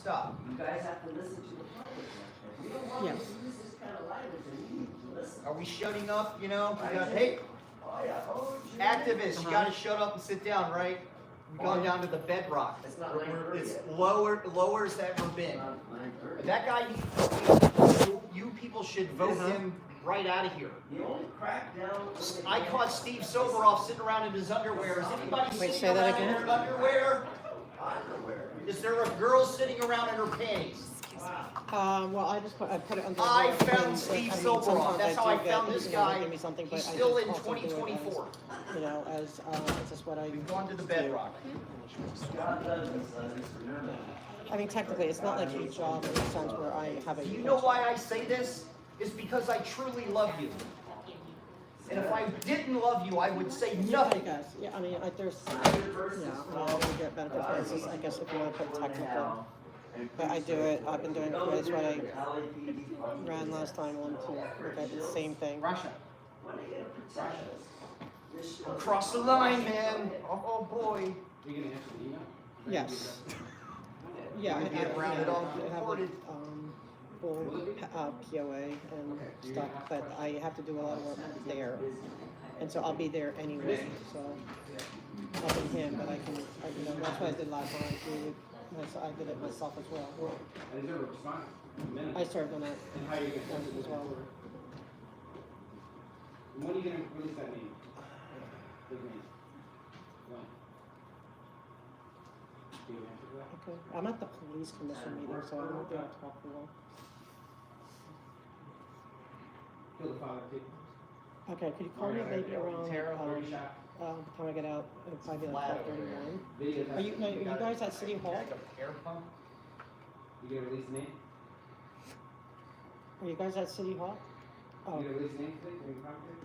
Stop. You guys have to listen to the public. If we don't want to use this kind of language, then you need to listen. Are we shutting up? You know, hey, activists, you got to shut up and sit down, right? We've gone down to the bedrock. It's not 9:30 It's yet. lower as ever been. That guy, you people should vote him right out of here. The only crackdown. I caught Steve Soberoff sitting around in his underwear. Is anybody Wait, sitting say that around in again? their underwear? Underwear. Is there a girl sitting around in her panties? Well, I put it under. I the found thing, Steve I mean, Soberoff. sometimes That's I how I do found get, this you know, guy. give me something, but He's I still just in also do it as, 2024. You know, as it's just what I. We've gone to the bedrock. God does this, I mean, technically, it's not like a job in the sense where I have a. Do you know why I say this? It's because I truly love you. And if I didn't love you, I would say I nothing. guess, yeah, I mean, there's, yeah, I mean, you get benefits, I guess, if you want to put technical. But I do it, I've been doing it, that's what I ran last time, to look at the same thing. Russia. Cross the line, man. Oh boy. Yes. Yeah, I Get around it all I have recorded. full POA and stuff, but I have to do a lot of work there. And so I'll be there anyway, so helping him, but I can, you know, that's what I did last time, I did it myself as well. I served on that as well. When are you going to release that name? Okay, I'm at the police commission meeting, so I won't be able to talk for long. Okay, could you call me maybe around, the time I get out, it'll probably be like 12:31. Are you guys at City Hall? Air pump. You going to release the name? Are you guys at City Hall? You Oh, going to release the name today? Can you comment?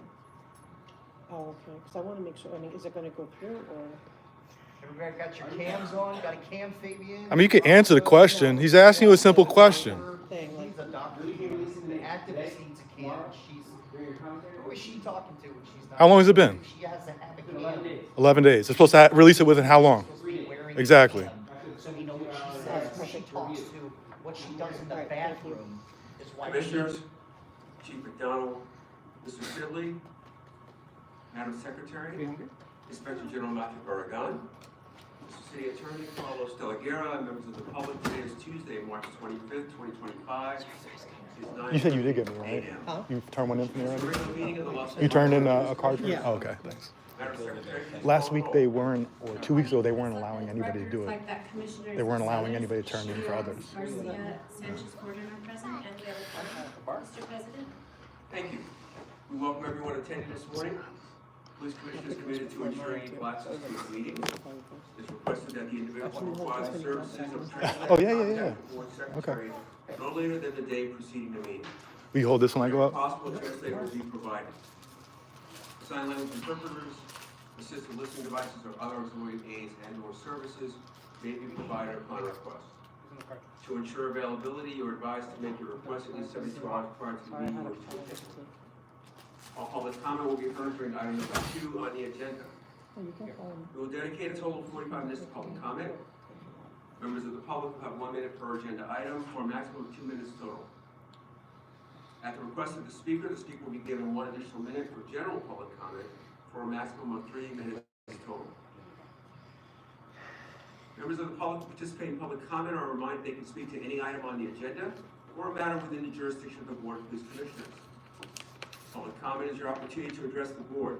okay, because I want to make sure, I mean, is it gonna go through, or? Everybody got your cams on? Got a cam, Fabian? I mean, you can answer the question. He's asking you a simple question. Thing, like, He's a doctor. The activist needs a cam. Who is she talking to when she's not? How long has it been? She has to have a cam. 11 days. They're supposed to release it within how long? Supposed to be wearing a Exactly. cam. So we know what she says, who she talks to, what she does in the bathroom is why. Commissioners, Chief McDonald, Mr. Sidley, Madam Secretary, Inspector General Matthew Barragan, Mr. City Attorney Carlos De La Guerra, and members of the public. Today is Tuesday, March 25th, 2025. You said you did get me, right? Huh? You turned one in for me It's a already? regular meeting of the Los You turned in Angeles a card for me? Yeah. Oh, okay, thanks. Madam Secretary, please Last call week the they roll. weren't, or 2 weeks ago, they weren't allowing anybody to do it. Like that Commissioners They weren't allowing Gonzalez, anybody to turn in for Shields, others. Garcia, Sanchez Gordon are present, and the other part. Mr. President? Thank you. We welcome everyone attending this morning. Police Commissioner is committed to ensuring equal access to this meeting. It's requested that the individual who requires the services of transit Oh, yeah. contact the board secretary no later than the day preceding the meeting. Will you hold this when I go Where up? possible, a translator will be provided. Sign language interpreters, assistive listening devices, or other auxiliary aids and/or services may be provided upon request. To ensure availability, you are advised to make your request at least 72 hours prior to the sorry, I meeting. had a or to challenge attend. to. All public comment will be heard during item number 2 on the agenda. Oh, you can, We will dedicate a total of 45 minutes to public comment. Members of the public will have 1 minute per agenda item, for a maximum of 2 minutes total. At the request of the speaker will be given 1 additional minute for general public comment, for a maximum of 3 minutes total. Members of the public who participate in public comment are reminded they can speak to any item on the agenda or a matter within the jurisdiction of the Board of Police Commissioners. Public comment is your opportunity to address the board.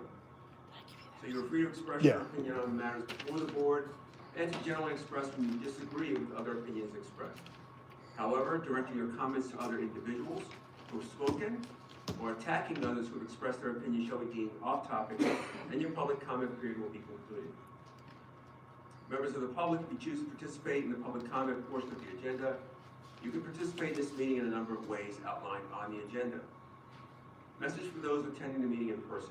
So you are free to express your opinion on the matters before the board and to generally express when you disagree with other opinions expressed. However, directing your comments to other individuals who have spoken or attacking others who have expressed their opinion shall be deemed off topic, and your public comment period will be concluded. Members of the public, if you choose to participate in the public comment portion of the agenda, you can participate in this meeting in a number of ways outlined on the agenda. Message for those attending the meeting in person.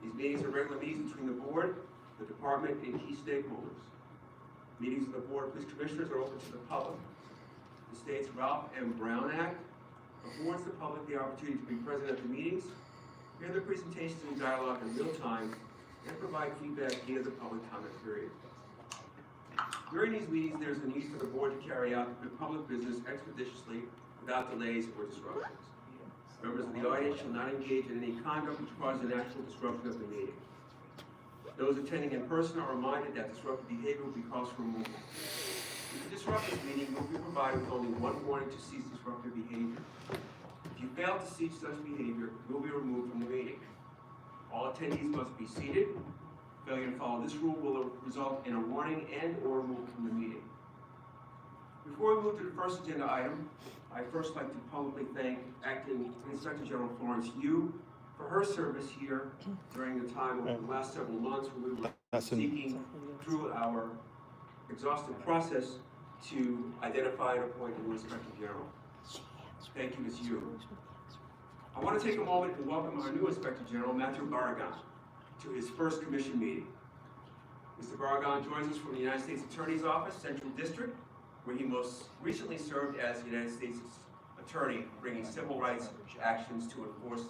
These meetings are regular meetings between the board, the department, and key stakeholders. Meetings of the Board of Police Commissioners are open to the public. The state's Ralph M. Brown Act affords the public the opportunity to be present at the meetings, hear the presentations and dialogue in real time, and provide feedback via the public comment period. During these meetings, there's a need for the board to carry out the public business expeditiously without delays or disruptions. Members of the audience shall not engage in any conduct which causes an actual disruption of the meeting. Those attending in person are reminded that disruptive behavior will be cause for removal. If you disrupt this meeting, you will be provided with only one warning to cease disruptive behavior. If you fail to cease such behavior, you will be removed from the meeting. All attendees must be seated. Failure to follow this rule will result in a warning and/or removal from the meeting. Before we move to the first agenda item, I'd first like to publicly thank Acting Inspector General Florence Yu for her service here during the time of the last several months when we were seeking through our exhaustive process to identify and appoint a new Inspector General. Thank you, Ms. Yu. I want to take a moment to welcome our new Inspector General, Matthew Barragan, to his first commission meeting. Mr. Barragan joins us from the United States Attorney's Office, Central District, where he most recently served as the United States Attorney, bringing civil rights actions to enforce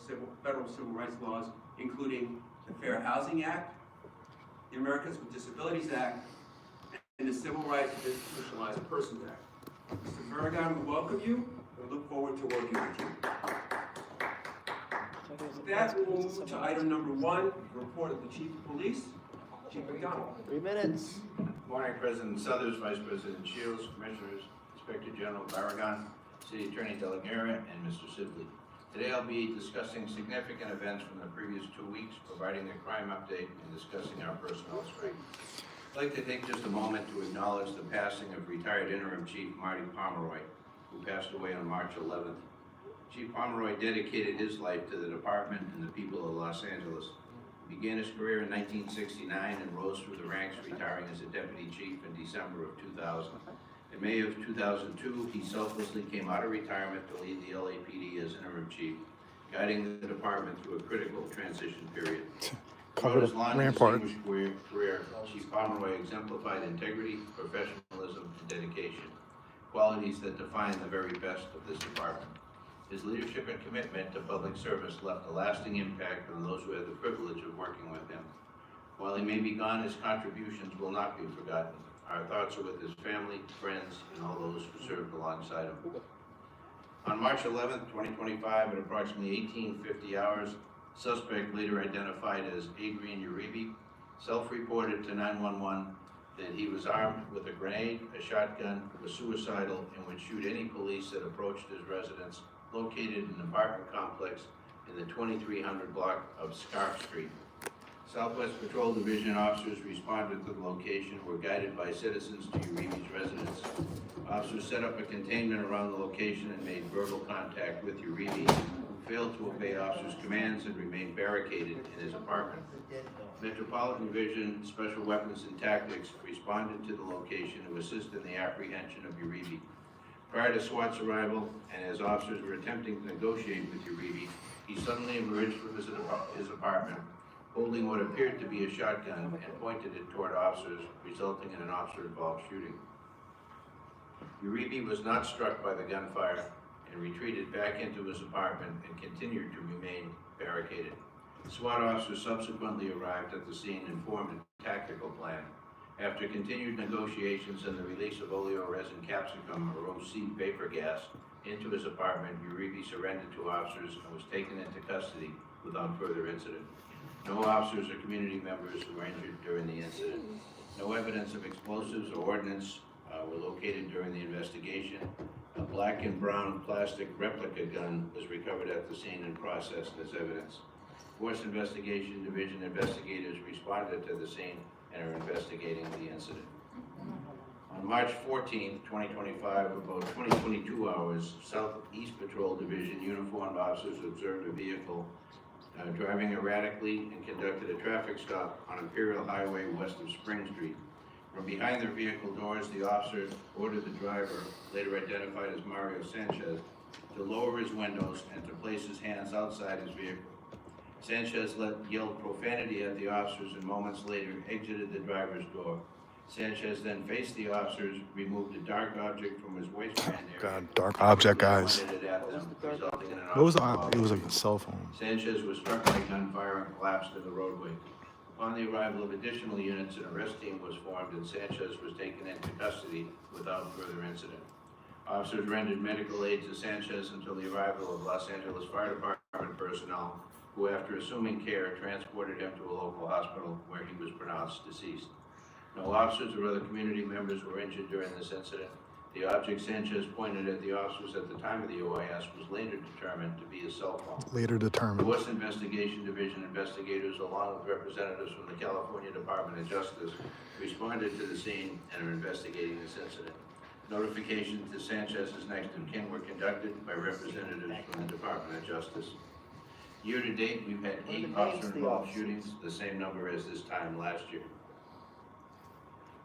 federal civil rights laws, including the Fair Housing Act, the Americans with Disabilities Act, and the Civil Rights and Institutionalized Persons Act. Mr. Barragan, we welcome you and look forward to working with you. With that, we will move to item number 1, the report of the Chief of Police, Chief McDonald. 3 minutes. Morning, President Southers, Vice President Shields, Commissioners, Inspector General Barragan, City Attorney Delaguerre, and Mr. Sibley. Today I'll be discussing significant events from the previous 2 weeks, providing a crime update, and discussing our personnel strength. I'd like to take just a moment to acknowledge the passing of retired Interim Chief Marty Pomeroy, who passed away on March 11th. Chief Pomeroy dedicated his life to the department and the people of Los Angeles. He began his career in 1969 and rose through the ranks, retiring as a deputy chief in December of 2000. In May of 2002, he selflessly came out of retirement to lead the LAPD as interim chief, guiding the department through a critical transition period. Throughout his long and distinguished career, Chief Pomeroy exemplified integrity, professionalism, and dedication, qualities that define the very best of this department. His leadership and commitment to public service left a lasting impact on those who had the privilege of working with him. While he may be gone, his contributions will not be forgotten. Our thoughts are with his family, friends, and all those who served alongside him. On March 11, 2025, at approximately 1850 hours, suspect, later identified as Adrian Uribe, self-reported to 911 that he was armed with a grenade, a shotgun, was suicidal, and would shoot any police that approached his residence, located in an apartment complex in the 2300 block of Scarf Street. Southwest Patrol Division officers responded to the location, were guided by citizens to Uribe's residence. Officers set up a containment around the location and made verbal contact with Uribe, who failed to obey officers' commands and remained barricaded in his apartment. Metropolitan Division Special Weapons and Tactics responded to the location to assist in the apprehension of Uribe. Prior to SWAT's arrival, and as officers were attempting to negotiate with Uribe, he suddenly emerged from his apartment, holding what appeared to be a shotgun, and pointed it toward officers, resulting in an officer-involved shooting. Uribe was not struck by the gunfire and retreated back into his apartment and continued to remain barricaded. SWAT officers subsequently arrived at the scene and formed a tactical plan. After continued negotiations and the release of oleoresin capsicum, or OC vapor gas, into his apartment, Uribe surrendered to officers and was taken into custody without further incident. No officers or community members were injured during the incident. No evidence of explosives or ordnance were located during the investigation. A black and brown plastic replica gun was recovered at the scene and processed as evidence. Force Investigation Division investigators responded to the scene and are investigating the incident. On March 14, 2025, about 2022 hours, Southeast Patrol Division uniformed officers observed a vehicle driving erratically and conducted a traffic stop on Imperial Highway west of Spring Street. From behind their vehicle doors, the officer ordered the driver, later identified as Mario Sanchez, to lower his windows and to place his hands outside his vehicle. Sanchez yelled profanity at the officers and moments later exited the driver's door. Sanchez then faced the officers, removed a dark object from his waistband area. God, dark object, guys. Pointed it at them, resulting in an What was officer it was like a cell phone. Sanchez was struck by gunfire and collapsed to the roadway. Upon the arrival of additional units, an arrest team was formed and Sanchez was taken into custody without further incident. Officers rendered medical aid to Sanchez until the arrival of Los Angeles Fire Department personnel, who, after assuming care, transported him to a local hospital where he was pronounced deceased. No officers or other community members were injured during this incident. The object Sanchez pointed at the officers at the time of the OIS was later determined to be a cell phone. Later The determined. West Investigation Division investigators, along with representatives from the California Department of Justice, responded to the scene and are investigating this incident. Notification to Sanchez's next of kin were conducted by representatives from the Department of Justice. Year to date, we've had 8 officer-involved shootings, the same number as this time last year.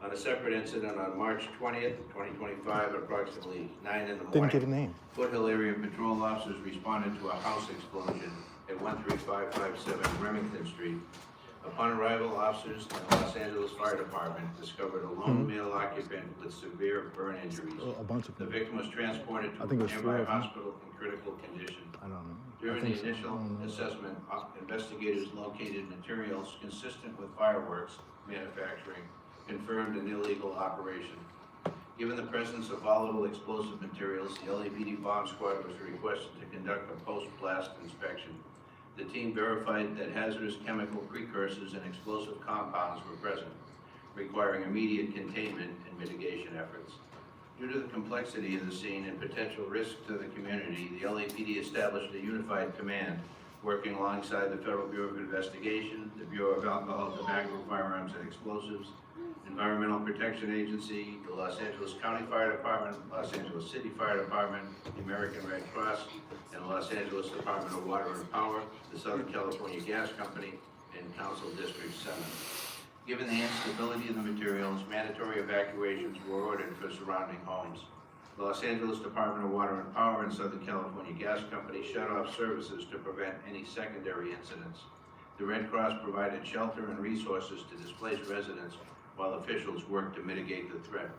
On a separate incident on March 20th, 2025, at approximately 9 in the morning. Didn't get a name. Foothill area patrol officers responded to a house explosion at 13557 Remington Street. Upon arrival, officers in the Los Angeles Fire Department discovered a lone male occupant with severe burn injuries. A bunch of The people. victim was transported I to think a it was 4 nearby of them. hospital in critical condition. I don't know. I During think the so. I initial don't know. assessment, investigators located materials consistent with fireworks manufacturing, confirmed an illegal operation. Given the presence of volatile explosive materials, the LAPD bomb squad was requested to conduct a post-blast inspection. The team verified that hazardous chemical precursors and explosive compounds were present, requiring immediate containment and mitigation efforts. Due to the complexity of the scene and potential risk to the community, the LAPD established a unified command working alongside the Federal Bureau of Investigation, the Bureau of Alcohol, Tobacco, Firearms, and Explosives, Environmental Protection Agency, the Los Angeles County Fire Department, Los Angeles City Fire Department, the American Red Cross, and the Los Angeles Department of Water and Power, the Southern California Gas Company, and Council District 7. Given the instability of the materials, mandatory evacuations were ordered for surrounding homes. The Los Angeles Department of Water and Power and Southern California Gas Company shut off services to prevent any secondary incidents. The Red Cross provided shelter and resources to displaced residents while officials worked to mitigate the threat.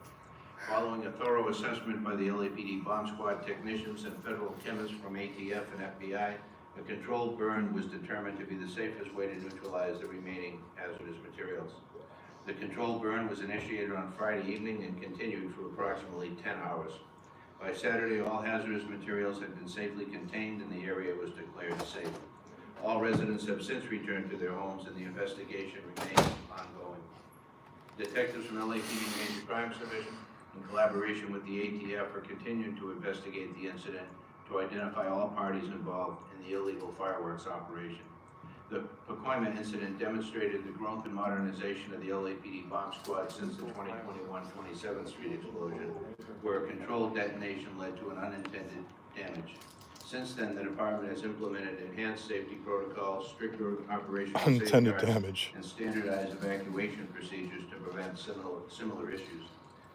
Following a thorough assessment by the LAPD bomb squad technicians and federal chemists from ATF and FBI, a controlled burn was determined to be the safest way to neutralize the remaining hazardous materials. The controlled burn was initiated on Friday evening and continued for approximately 10 hours. By Saturday, all hazardous materials had been safely contained and the area was declared safe. All residents have since returned to their homes and the investigation remains ongoing. Detectives from LAPD Major Crimes Division, in collaboration with the ATF, are continuing to investigate the incident to identify all parties involved in the illegal fireworks operation. The Pacoima incident demonstrated the growth and modernization of the LAPD bomb squad since the 2021 27th Street explosion, where a controlled detonation led to an unintended damage. Since then, the department has implemented enhanced safety protocols, stricter operational Unintended safeguards, damage. and standardized evacuation procedures to prevent similar issues.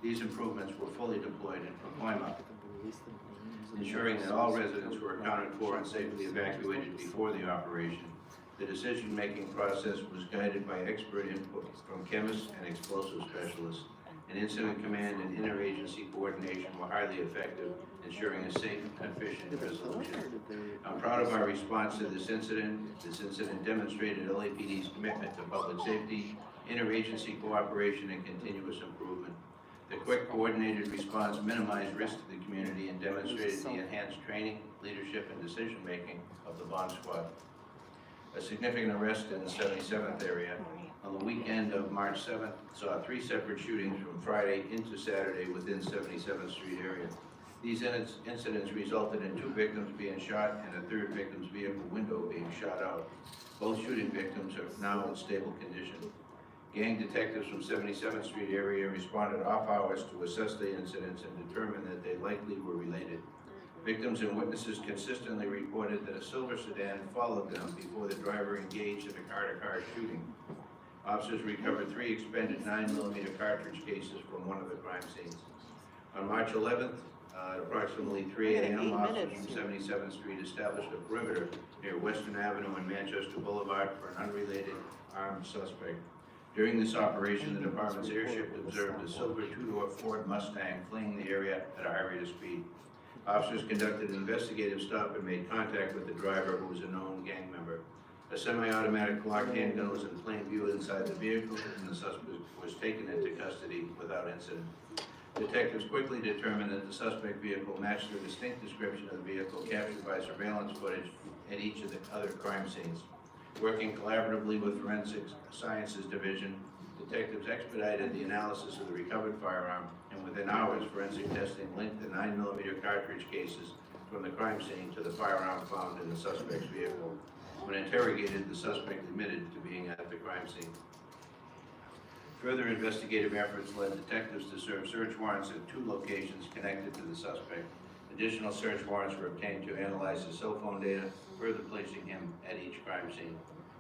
These improvements were fully deployed in Pacoima, ensuring that all residents were accounted for and safely evacuated before the operation. The decision-making process was guided by expert input from chemists and explosive specialists, and incident command and interagency coordination were highly effective, ensuring a safe and efficient resolution. I'm proud of our response to this incident. This incident demonstrated LAPD's commitment to public safety, interagency cooperation, and continuous improvement. The quick, coordinated response minimized risk to the community and demonstrated the enhanced training, leadership, and decision-making of the bomb squad. A significant arrest in the 77th area on the weekend of March 7th saw 3 separate shootings from Friday into Saturday within 77th Street area. These incidents resulted in 2 victims being shot and a 3rd victim's vehicle window being shot out. Both shooting victims are now in stable condition. Gang detectives from 77th Street area responded off hours to assess the incidents and determined that they likely were related. Victims and witnesses consistently reported that a silver sedan followed them before the driver engaged in a car-to-car shooting. Officers recovered 3 expended 9mm cartridge cases from one of the crime scenes. On March 11th, at approximately 3 a.m., officers from 77th Street established a perimeter near Western Avenue and Manchester Boulevard for an unrelated armed suspect. During this operation, the department's airship observed a silver 2-door Ford Mustang fleeing the area at a high rate of speed. Officers conducted an investigative stop and made contact with the driver, who was a known gang member. A semi-automatic Glock handgun was in plain view inside the vehicle, and the suspect was taken into custody without incident. Detectives quickly determined that the suspect vehicle matched the distinct description of the vehicle captured by surveillance footage at each of the other crime scenes. Working collaboratively with Forensic Sciences Division, detectives expedited the analysis of the recovered firearm, and within hours, forensic testing linked the 9mm cartridge cases from the crime scene to the firearm found in the suspect's vehicle. When interrogated, the suspect admitted to being at the crime scene. Further investigative efforts led detectives to serve search warrants at 2 locations connected to the suspect. Additional search warrants were obtained to analyze his cell phone data, further placing him at each crime scene.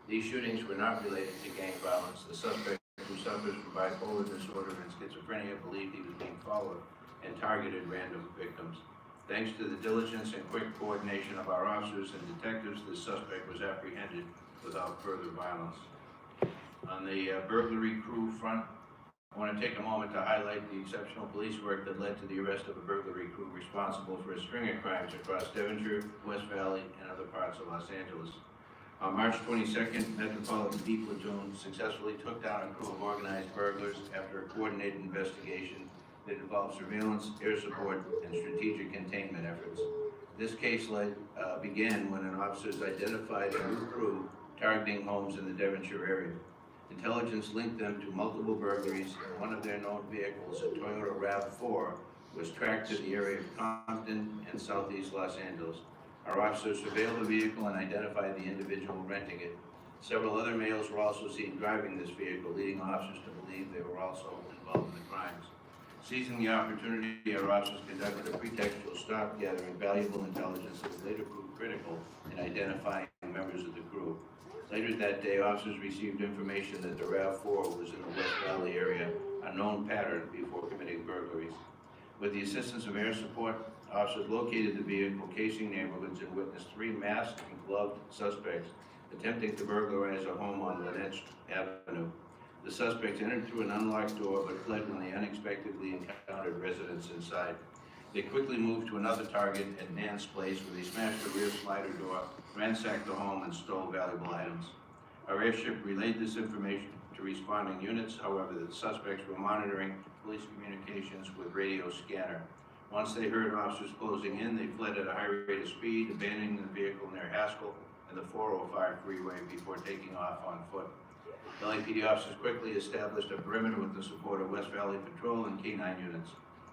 These shootings were not related to gang violence. The suspect, who suffers from bipolar disorder and schizophrenia, believed he was being followed and targeted random victims. Thanks to the diligence and quick coordination of our officers and detectives, the suspect was apprehended without further violence. On the burglary crew front, I want to take a moment to highlight the exceptional police work that led to the arrest of a burglary crew responsible for a string of crimes across Devonshire, West Valley, and other parts of Los Angeles. On March 22nd, Metropolitan D Platoon successfully took down a crew of organized burglars after a coordinated investigation that involved surveillance, air support, and strategic containment efforts. This case began when an officers identified a new crew targeting homes in the Devonshire area. Intelligence linked them to multiple burglaries, and one of their known vehicles, a Toyota RAV4, was tracked to the area of Compton and southeast Los Angeles. Our officers surveilled the vehicle and identified the individual renting it. Several other males were also seen driving this vehicle, leading officers to believe they were also involved in the crimes. Seizing the opportunity, our officers conducted a pretextual stop, gathering valuable intelligence that would later prove critical in identifying members of the crew. Later that day, officers received information that the RAV4 was in the West Valley area, a known pattern before committing burglaries. With the assistance of air support, officers located the vehicle casing neighborhoods and witnessed 3 masked and gloved suspects attempting to burglarize a home on Lynette Avenue. The suspects entered through an unlocked door but fled when they unexpectedly encountered residents inside. They quickly moved to another target at Nan's place, where they smashed the rear slider door, ransacked the home, and stole valuable items. Our airship relayed this information to responding units. However, the suspects were monitoring police communications with radio scanner. Once they heard officers closing in, they fled at a high rate of speed, abandoning the vehicle near Haskell and the 405 freeway before taking off on foot. LAPD officers quickly established a perimeter with the support of West Valley Patrol and K-9 units.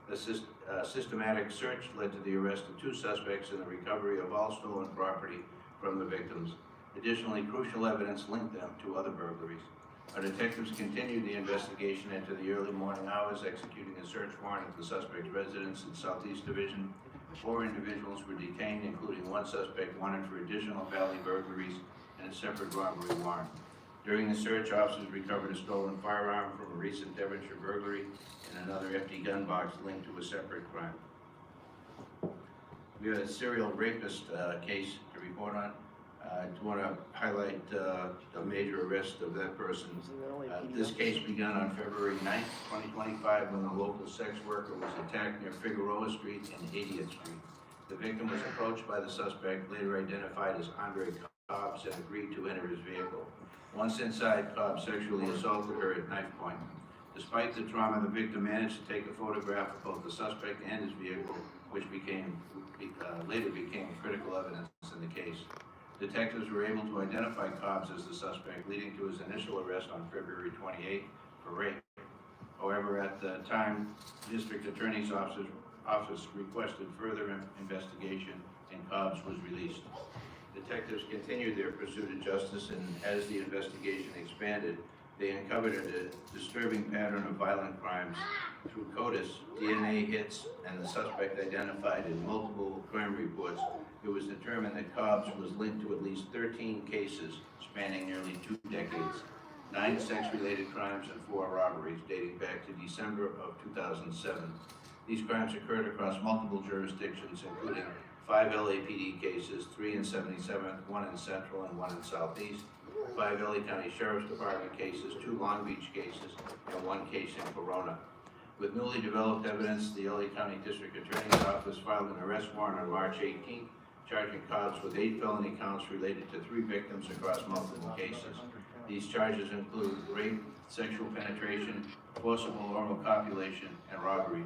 A systematic search led to the arrest of 2 suspects and the recovery of all stolen property from the victims. Additionally, crucial evidence linked them to other burglaries. Our detectives continued the investigation into the early morning hours, executing a search warrant at the suspect's residence in Southeast Division. 4 individuals were detained, including 1 suspect wanted for additional valley burglaries and a separate robbery warrant. During the search, officers recovered a stolen firearm from a recent Devonshire burglary and another empty gun box linked to a separate crime. We have a serial rapist case to report on. I want to highlight a major arrest of that person. This case began on February 9th, 2025, when a local sex worker was attacked near Figueroa Street and 80th Street. The victim was approached by the suspect, later identified as Andre Cobbs, and agreed to enter his vehicle. Once inside, Cobbs sexually assaulted her at knife point. Despite the trauma, the victim managed to take a photograph of both the suspect and his vehicle, which later became critical evidence in the case. Detectives were able to identify Cobbs as the suspect, leading to his initial arrest on February 28th for rape. However, at the time, District Attorney's office requested further investigation, and Cobbs was released. Detectives continued their pursuit of justice, and as the investigation expanded, they uncovered a disturbing pattern of violent crimes. Through CODIS, DNA hits, and the suspect identified in multiple crime reports, it was determined that Cobbs was linked to at least 13 cases spanning nearly 2 decades, 9 sex-related crimes and 4 robberies dating back to December of 2007. These crimes occurred across multiple jurisdictions, including 5 LAPD cases, 3 in 77th, 1 in Central, and 1 in Southeast, 5 LA County Sheriff's Department cases, 2 Long Beach cases, and 1 case in Corona. With newly developed evidence, the LA County District Attorney's Office filed an arrest warrant on March 18th, charging cops with 8 felony counts related to 3 victims across multiple cases. These charges include rape, sexual penetration, forcible oral copulation, and robbery.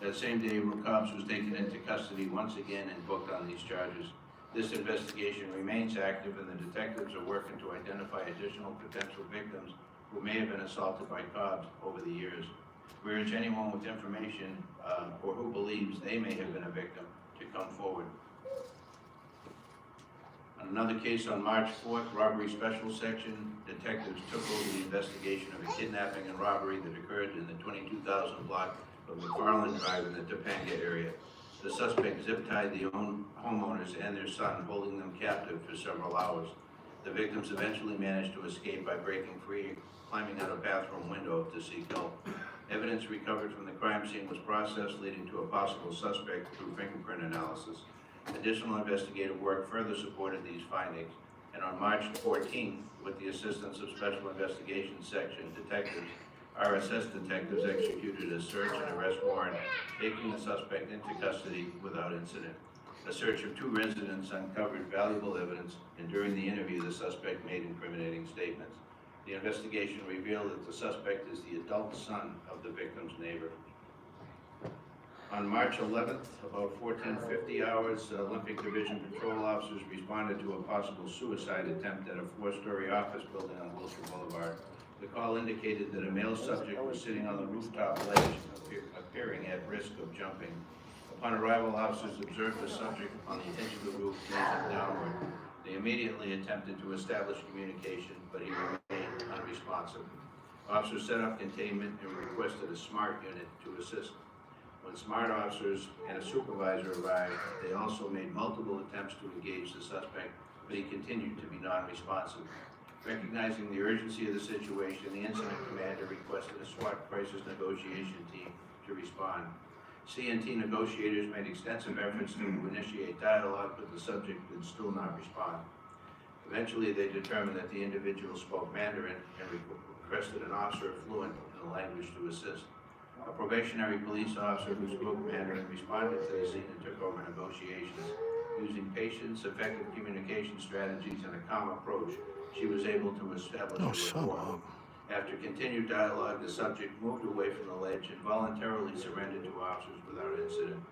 That same day, Cobbs was taken into custody once again and booked on these charges. This investigation remains active, and the detectives are working to identify additional potential victims who may have been assaulted by Cobbs over the years. We urge anyone with information or who believes they may have been a victim to come forward. On another case on March 4th, Robbery Special Section detectives took over the investigation of a kidnapping and robbery that occurred in the 22,000 block of McFarland Drive in the Topanga area. The suspect zip-tied the homeowners and their son, holding them captive for several hours. The victims eventually managed to escape by breaking free, climbing out a bathroom window to seek help. Evidence recovered from the crime scene was processed, leading to a possible suspect through fingerprint analysis. Additional investigative work further supported these findings, and on March 14th, with the assistance of Special Investigations Section detectives, RSS detectives executed a search and arrest warrant, taking the suspect into custody without incident. A search of 2 residents uncovered valuable evidence, and during the interview, the suspect made incriminating statements. The investigation revealed that the suspect is the adult son of the victim's neighbor. On March 11th, about 1450 hours, Olympic Division patrol officers responded to a possible suicide attempt at a 4-story office building on Wilshire Boulevard. The call indicated that a male subject was sitting on the rooftop ledge, appearing at risk of jumping. Upon arrival, officers observed the subject on the edge of the roof, gazing downward. They immediately attempted to establish communication, but he remained unresponsive. Officers set up containment and requested a SMART unit to assist. When SMART officers and a supervisor arrived, they also made multiple attempts to engage the suspect, but he continued to be non-responsive. Recognizing the urgency of the situation, the incident commander requested a SWAT crisis negotiation team to respond. CNT negotiators made extensive efforts to initiate dialogue, but the subject did still not respond. Eventually, they determined that the individual spoke Mandarin and requested an officer fluent in the language to assist. A probationary police officer who spoke Mandarin responded to the scene and took over negotiations. Using patience, effective communication strategies, and a calm approach, she was able to establish a rapport. After continued dialogue, the subject moved away from the ledge and voluntarily surrendered to officers without incident.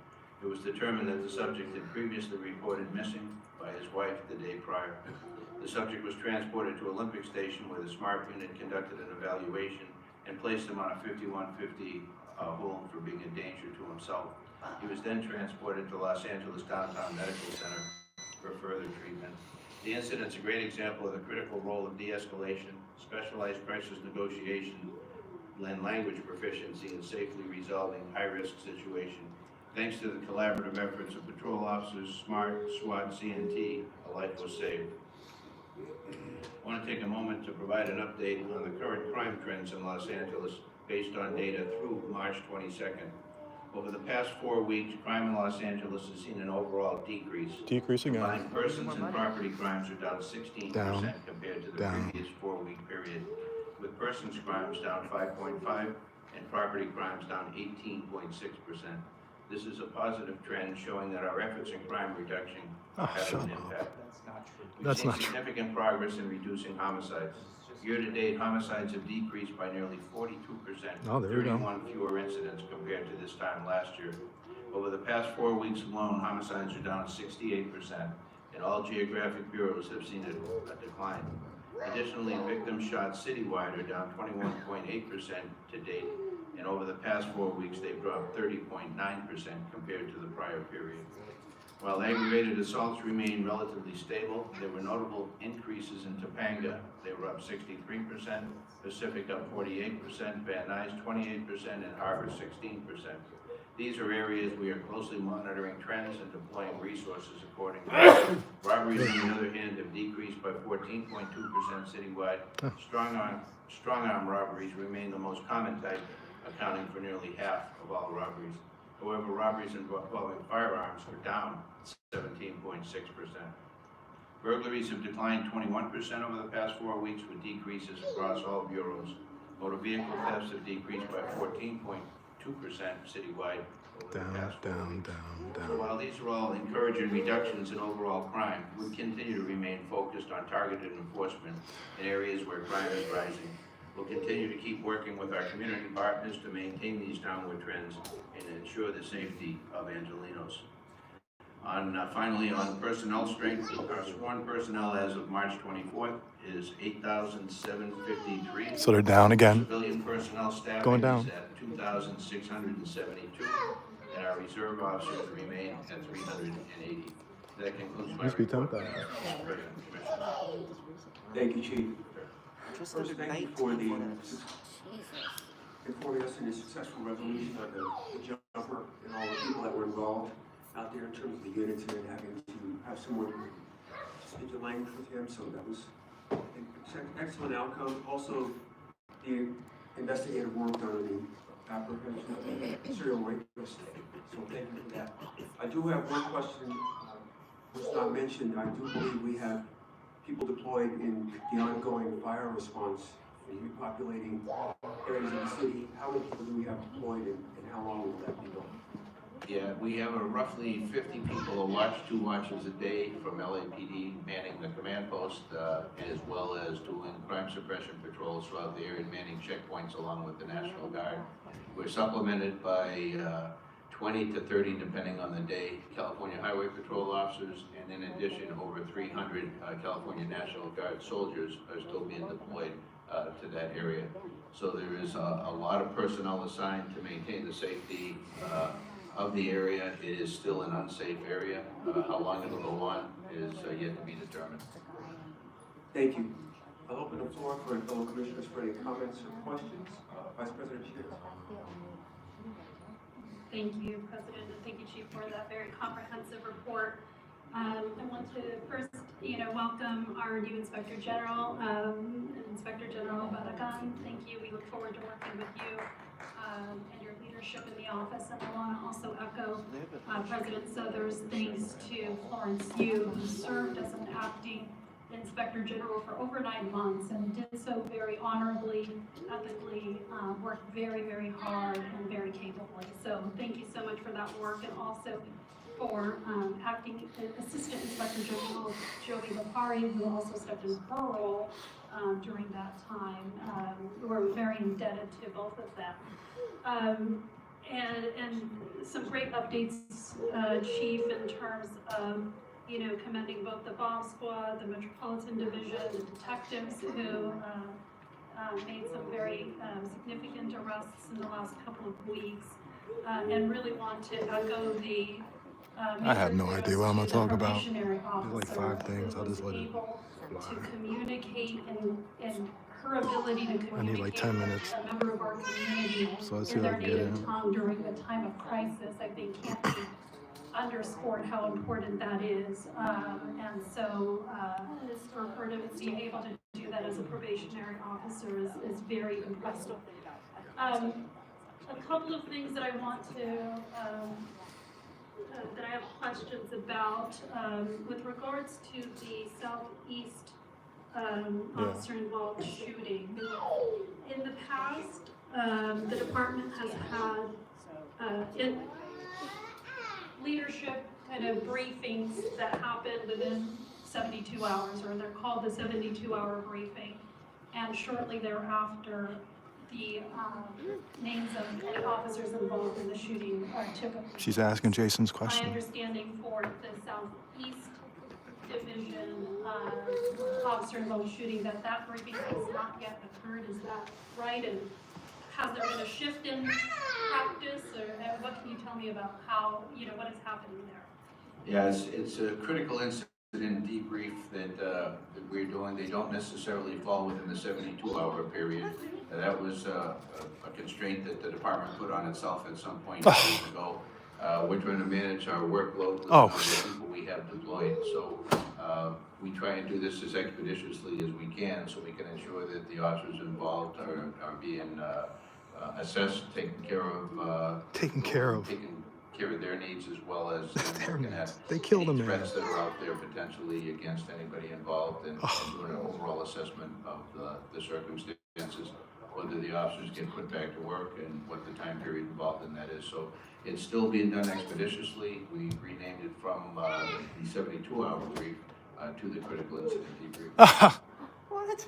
It was determined that the subject had previously reported missing by his wife the day prior. The subject was transported to Olympic Station, where the SMART unit conducted an evaluation and placed him on a 5150 hold for being a danger to himself. He was then transported to Los Angeles Downtown Medical Center for further treatment. The incident's a great example of the critical role of de-escalation, specialized crisis negotiation, and language proficiency in safely resolving high-risk situations. Thanks to the collaborative efforts of patrol officers, SMART, SWAT, CNT, a life was saved. I want to take a moment to provide an update on the current crime trends in Los Angeles based on data through March 22nd. Over the past 4 weeks, crime in Los Angeles has seen an overall decrease. Decreasing. Combined persons and property crimes are down 16% compared to the previous 4-week period, with persons crimes down 5.5% and property crimes down 18.6%. This is a positive trend showing that our efforts in crime reduction have an impact. We've seen significant progress in reducing homicides. Year-to-date, homicides have decreased by nearly 42%, 31 fewer incidents compared to this time last year. Over the past 4 weeks alone, homicides are down 68%, and all geographic bureaus have seen a decline. Additionally, victims shot citywide are down 21.8% to date, and over the past 4 weeks, they've dropped 30.9% compared to the prior period. While aggravated assaults remain relatively stable, there were notable increases in Topanga. They were up 63%, Pacific up 48%, Van Nuys 28%, and Harbor 16%. These are areas we are closely monitoring trends and deploying resources accordingly. Robberies, on the other hand, have decreased by 14.2% citywide. Strong arm robberies remain the most common type, accounting for nearly half of all robberies. However, robberies involving firearms are down 17.6%. Burglaries have declined 21% over the past 4 weeks, with decreases across all bureaus. Motor vehicle thefts have decreased by 14.2% citywide over the past 4 weeks. So while While these are all encouraging reductions in overall crime, we continue to remain focused on targeted enforcement in areas where crime is rising. We'll continue to keep working with our community partners to maintain these downward trends and ensure the safety of Angelenos. Finally, on personnel strength, our sworn personnel as of March 24th is 8,753. So they're down again. Civilian personnel staffing Going down. is at 2,672, and our reserve officers remain at 380. That concludes my Used to be report, 10,000. Mr. President, Commissioners. Thank you, Chief. Just First, under thank you 19 for the, minutes. informing us in the successful resolution of the jumper and all the people that were involved out there in terms of the units and having to have someone speak the language with him, so that was an excellent outcome. Also, the investigative work done in the apprehension of the serial rapist, so thank you for that. I do have one question, was not mentioned. I do believe we have people deployed in the ongoing fire response and repopulating areas of the city. How many people do we have deployed and how long will that be going? Yeah, we have roughly 50 people a watch, 2 watches a day from LAPD manning the command post, as well as doing crime suppression patrols throughout the area, manning checkpoints along with the National Guard. We're supplemented by 20 to 30, depending on the day, California Highway Patrol officers, and in addition, over 300 California National Guard soldiers are still being deployed to that area. So there is a lot of personnel assigned to maintain the safety of the area. It is still an unsafe area. How long it'll go on is yet to be determined. Thank you. I'll open the floor for fellow commissioners for any comments or questions. Vice President Shields. Thank you, President, and thank you, Chief, for that very comprehensive report. I want to first, welcome our new Inspector General, Inspector General Barragan. Thank you. We look forward to working with you and your leadership in the office. And I want to also echo President Souther's thanks to Florence Yu, who served as an acting Inspector General for over 9 months and did so very honorably, ethically, worked very, very hard and very capably. So thank you so much for that work, and also for acting Assistant Inspector General Jovi Lopari, who also stepped in her role during that time. We're very indebted to both of them. And some great updates, Chief, in terms of commending both the bomb squad, the Metropolitan Division, the detectives who made some very significant arrests in the last couple of weeks, and really want to echo the I have no idea what I'm gonna talk about. probationary There's like officer 5 things. I'll who just was let it. able to communicate and her ability to communicate I need like 10 minutes. with a member of our community So let's see in what I their can get native in. tongue during the time of crisis, I think can't be underscored how important that is. And so for her to be able to do that as a probationary officer is very impressive. A couple of things that I want to, that I have questions about, with regards to the Southeast officer-involved shooting. In the past, the department has had leadership kind of briefings that happen within 72 hours, or they're called the 72-hour briefing. And shortly thereafter, the names of the officers involved in the shooting took a. She's asking Jason's My question. understanding for the Southeast Division officer-involved shooting, that briefing has not yet occurred. Is that right? And has there been a shift in practice, or what can you tell me about how, what is happening there? Yeah, it's a critical incident debrief that we're doing. They don't necessarily fall within the 72-hour period. That was a constraint that the department put on itself at some point years ago. We're trying to manage our workload with the number of people we have deployed. So we try and do this as expeditiously as we can, so we can ensure that the officers involved are being assessed, taken care of. Taken care of their needs, as well as their looking needs. at They killed any a man. threats that are out there potentially against anybody involved, and doing an overall assessment of the circumstances. whether the officers get put back to work and what the time period involved in that is. So it's still being done expeditiously. We renamed it from the 72-hour brief to the critical incident debrief. What?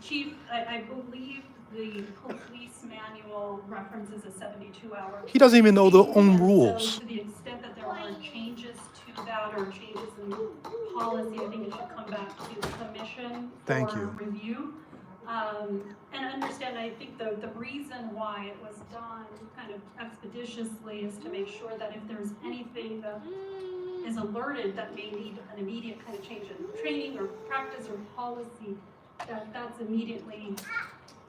Chief, I believe the police manual references a 72-hour. He doesn't even know the own And so rules. to the extent that there are changes to that or changes in policy, I think it should come back to the commission Thank for you. review. And understand, I think the reason why it was done kind of expeditiously is to make sure that if there's anything that is alerted that may need an immediate kind of change in training or practice or policy, that's immediately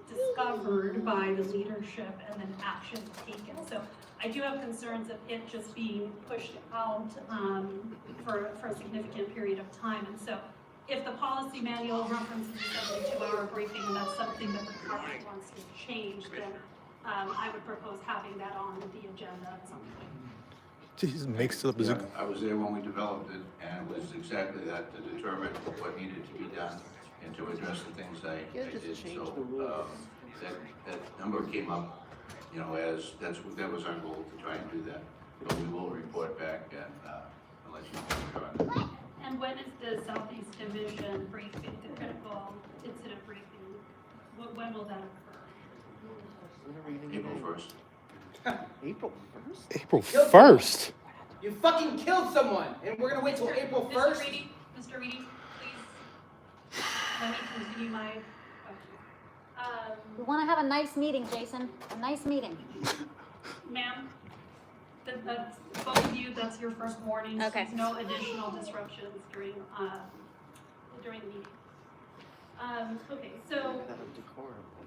discovered by the leadership and then action taken. So I do have concerns of it just being pushed out for a significant period of time. And so if the policy manual references a 72-hour briefing and that's something that the department wants to change, then I would propose having that on the agenda at some point. Jesus makes it up as Yeah, I was there when we developed it, and it was exactly that, to determine what needed to be done and to address the things I did. So, that number came up, you know, as, that was our goal, to try and do that. But we will report back and let you know on that. And when is the Southeast Division briefing, the critical incident briefing? When will that occur? April 1st. April 1st? April 1st. You fucking killed someone, and we're gonna wait till April 1st? Mr. Reedy, please, let me continue my question. We want to have a nice meeting, Jason. A nice meeting. Ma'am, that's, both of you, that's your first warning. Okay. There's no additional disruptions during the meeting. Okay, so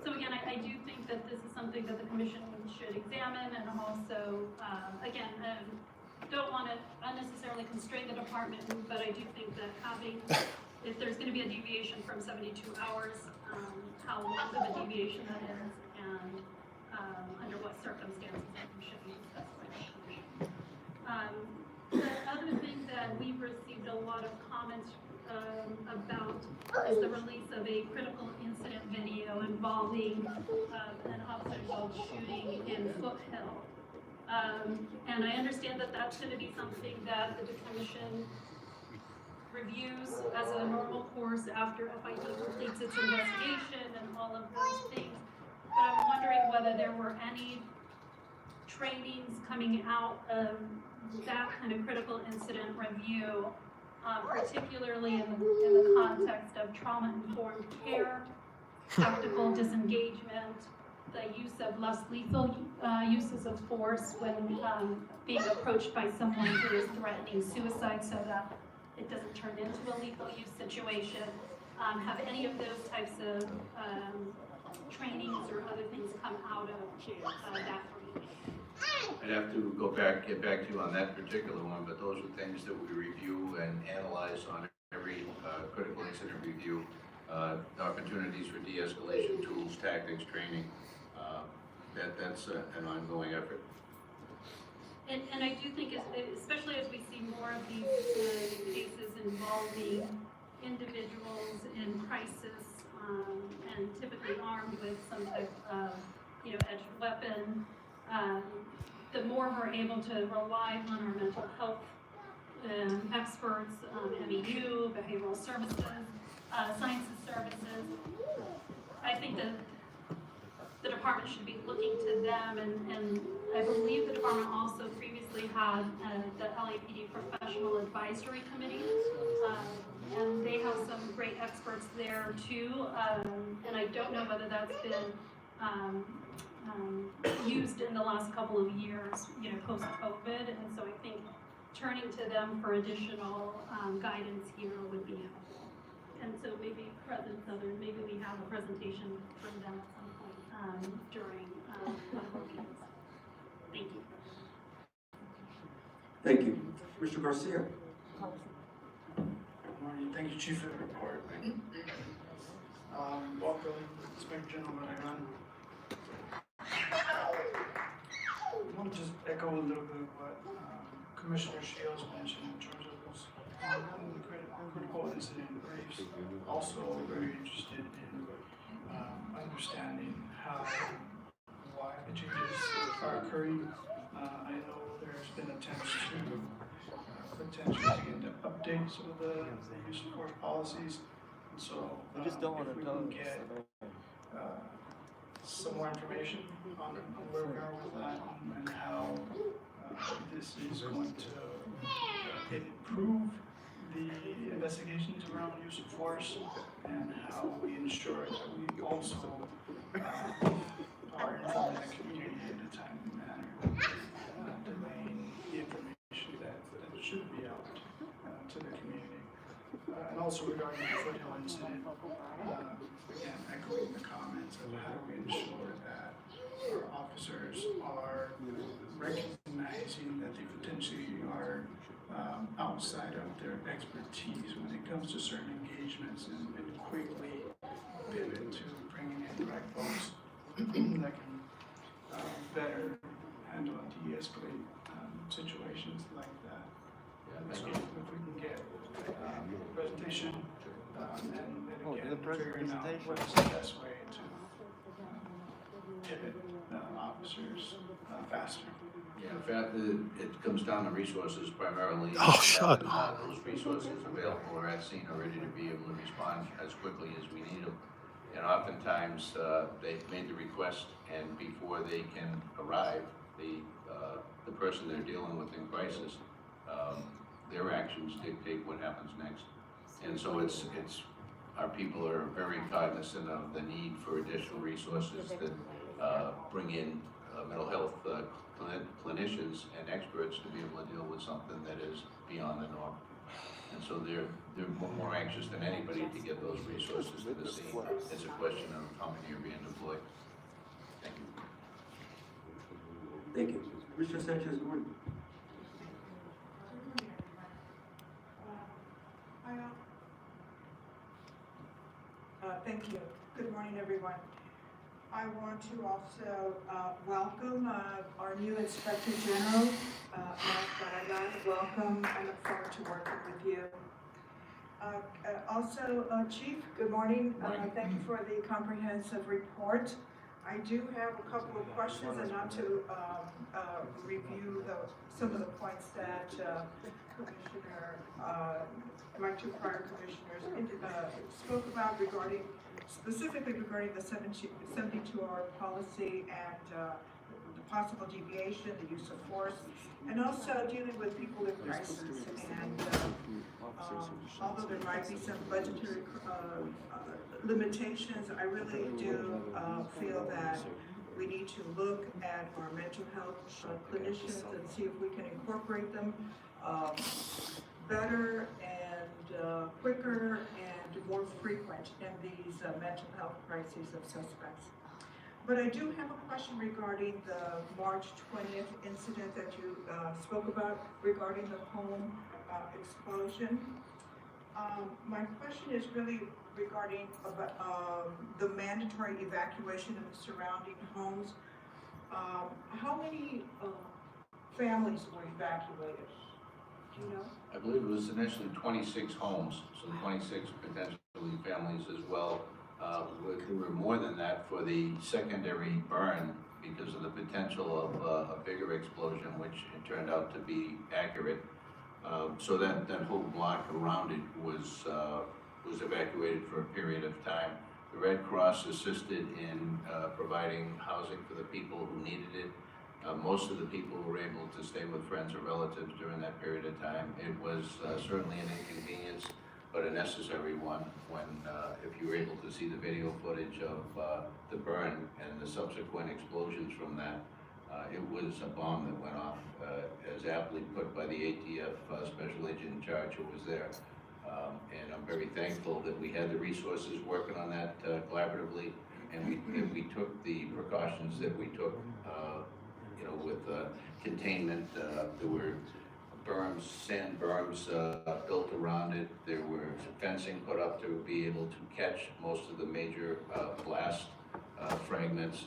again, I do think that this is something that the commission should examine, and also, again, don't want to unnecessarily constrain the department, but I do think that having, if there's going to be a deviation from 72 hours, how long of a deviation that is, and under what circumstances that should be specified. The other thing that we've received a lot of comments about is the release of a critical incident video involving an officer-involved shooting in Foothill. And I understand that that's going to be something that the commission reviews as a normal course after FID completes its investigation and all of those things. But I'm wondering whether there were any trainings coming out of that kind of critical incident review, particularly in the context of trauma-informed care, tactical disengagement, the use of less lethal uses of force when being approached by someone who is threatening suicide so that it doesn't turn into a lethal use situation. Have any of those types of trainings or other things come out of that briefing? I'd have to get back to you on that particular one, but those are things that we review and analyze on every critical incident review. Opportunities for de-escalation tools, tactics, training, that's an ongoing effort. And I do think, especially as we see more of these cases involving individuals in crisis and typically armed with some type of, edged weapon, the more we're able to rely on our mental health experts, MEU, behavioral services, sciences services. I think that the department should be looking to them, and I believe the department also previously had the LAPD Professional Advisory Committee, and they have some great experts there too, and I don't know whether that's been used in the last couple of years, post-COVID, and so I think turning to them for additional guidance here would be helpful. And so maybe maybe we have a presentation from them at some point during one of our meetings. Thank you. Thank you. Mr. Garcia. Good morning. Thank you, Chief, for the report. Welcome, Inspector General Barragan. I want to just echo a little bit what Commissioner Shields mentioned in terms of those critical incident briefs. Also very interested in understanding why the changes are occurring. I know there's been attempts to potentially get update some of the use of force policies. And so We just don't want if to we tell can them. get some more information on where we are with that and how this is going to improve the investigations around use of force and how we ensure that we also are informing the community in a timely manner, delaying the information that should be out to the community. And also regarding the Foothill incident, again, echoing the comments of how do we ensure that our officers are recognizing that they potentially are outside of their expertise when it comes to certain engagements and quickly pivot to bringing in the right folks that can better handle and de-escalate situations like that. So if we can get presentation and again figuring out what's the best way to pivot officers faster. Yeah, in fact, it comes down to resources primarily. Oh, shut Having, those resources available or at scene are ready to be able to respond as quickly as we need them. And oftentimes, they've made the request, and before they can arrive, the person they're dealing with in crisis, their actions dictate what happens next. And so it's our people are very cognizant of the need for additional resources that bring in mental health clinicians and experts to be able to deal with something that is beyond the norm. And so they're more anxious than anybody to get those resources to the scene. It's a question of how many are being deployed. Thank you. Thank you. Commissioner Sanchez, good morning. Thank you. Good morning, everyone. I want to also welcome our new Inspector General, Mark Barragan. Welcome. I look forward to working with you. Also, Chief, good morning. Thank you for the comprehensive report. I do have a couple of questions, and not to review some of the points that Commissioner, my two prior commissioners spoke about specifically regarding the 72-hour policy and the possible deviation, the use of force, and also dealing with people in crisis. And although there might be some budgetary limitations, I really do feel that we need to look at our mental health clinicians and see if we can incorporate them better and quicker and more frequent in these mental health crises of suspects. But I do have a question regarding the March 20th incident that you spoke about regarding the home explosion. My question is really regarding the mandatory evacuation of the surrounding homes. How many families were evacuated? Do you know? I believe it was initially 26 homes, so 26 potentially families as well. There were more than that for the secondary burn because of the potential of a bigger explosion, which it turned out to be accurate. So that whole block around it was evacuated for a period of time. The Red Cross assisted in providing housing for the people who needed it. Most of the people were able to stay with friends or relatives during that period of time. It was certainly an inconvenience, but a necessary one when, if you were able to see the video footage of the burn and the subsequent explosions from that, it was a bomb that went off, as aptly put by the ATF special agent in charge who was there. And I'm very thankful that we had the resources working on that collaboratively, and we took the precautions that we took, with containment. There were berms, sand berms built around it. There were fencing put up to be able to catch most of the major blast fragments.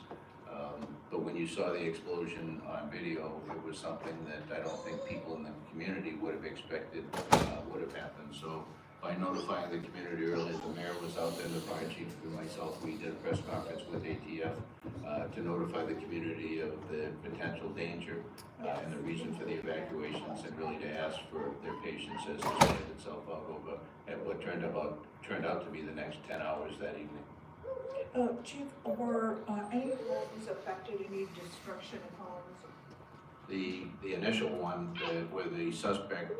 But when you saw the explosion on video, it was something that I don't think people in the community would have expected would have happened. So by notifying the community earlier. The mayor was out there, the fire chief and myself, we did a press conference with ATF to notify the community of the potential danger and the reason for the evacuations, and really to ask for their patience as it played itself out over at what turned out to be the next 10 hours that evening. Chief, were any homes affected, any destruction of homes? The initial one, where the suspect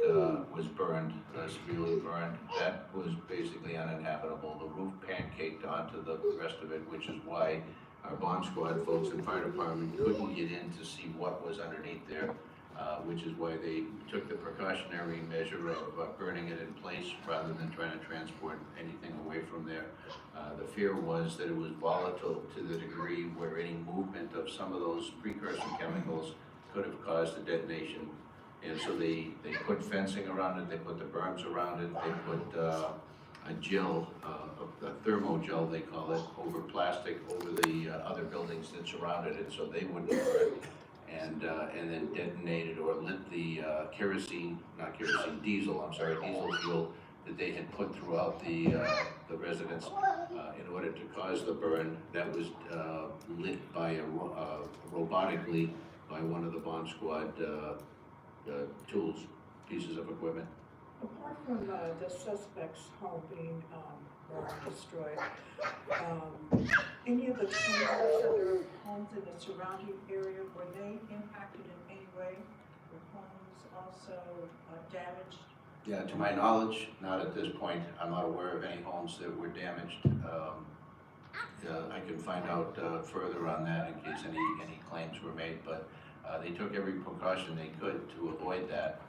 was burned, severely burned, that was basically uninhabitable. The roof pancaked onto the rest of it, which is why our bomb squad folks and fire department couldn't get in to see what was underneath there, which is why they took the precautionary measure of burning it in place rather than trying to transport anything away from there. The fear was that it was volatile to the degree where any movement of some of those precursor chemicals could have caused a detonation. And so they put fencing around it, they put the berms around it, they put a gel, a thermogel they call it, over plastic over the other buildings that surrounded it so they wouldn't burn. And then detonated or lit the diesel fuel that they had put throughout the residence in order to cause the burn. That was lit by robotically by one of the bomb squad pieces of equipment. Apart from the suspect's home being destroyed, any of the other homes in the surrounding area, were they impacted in any way? Were homes also damaged? Yeah, to my knowledge, not at this point. I'm not aware of any homes that were damaged. I can find out further on that in case any claims were made, but they took every precaution they could to avoid that.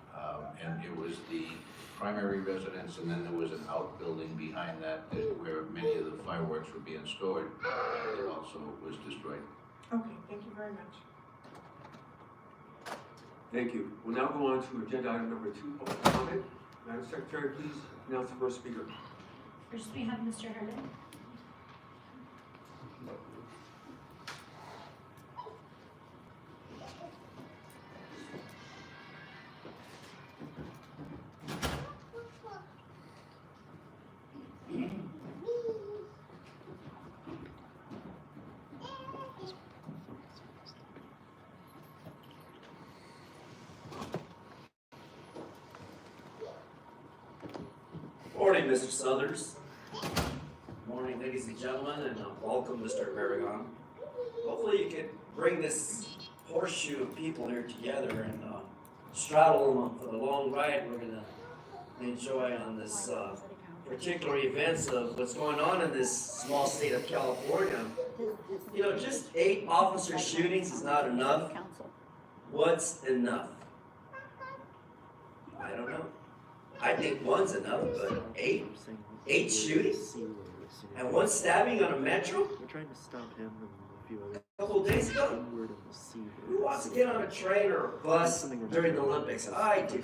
And it was the primary residence, and then there was an outbuilding behind that where many of the fireworks were being stored. It also was destroyed. Okay, thank you very much. Thank you. We'll now go on to agenda item number 2, public comment. Madam Secretary, please announce the first speaker. First, we have Mr. Herman. Morning, Mr. Southers. Morning, ladies and gentlemen, and welcome, Mr. Aragon. Hopefully you can bring this horseshoe of people here together and straddle them for the long ride we're going to enjoy on this particular events of what's going on in this small state of California. You know, just 8 officer shootings is not enough. What's enough? I don't know. I think 1's enough, but 8 shootings? And 1 stabbing on a metro? We're trying to stop him and a few other. A couple days ago? Who wants to get on a train or a bus during the Olympics? I do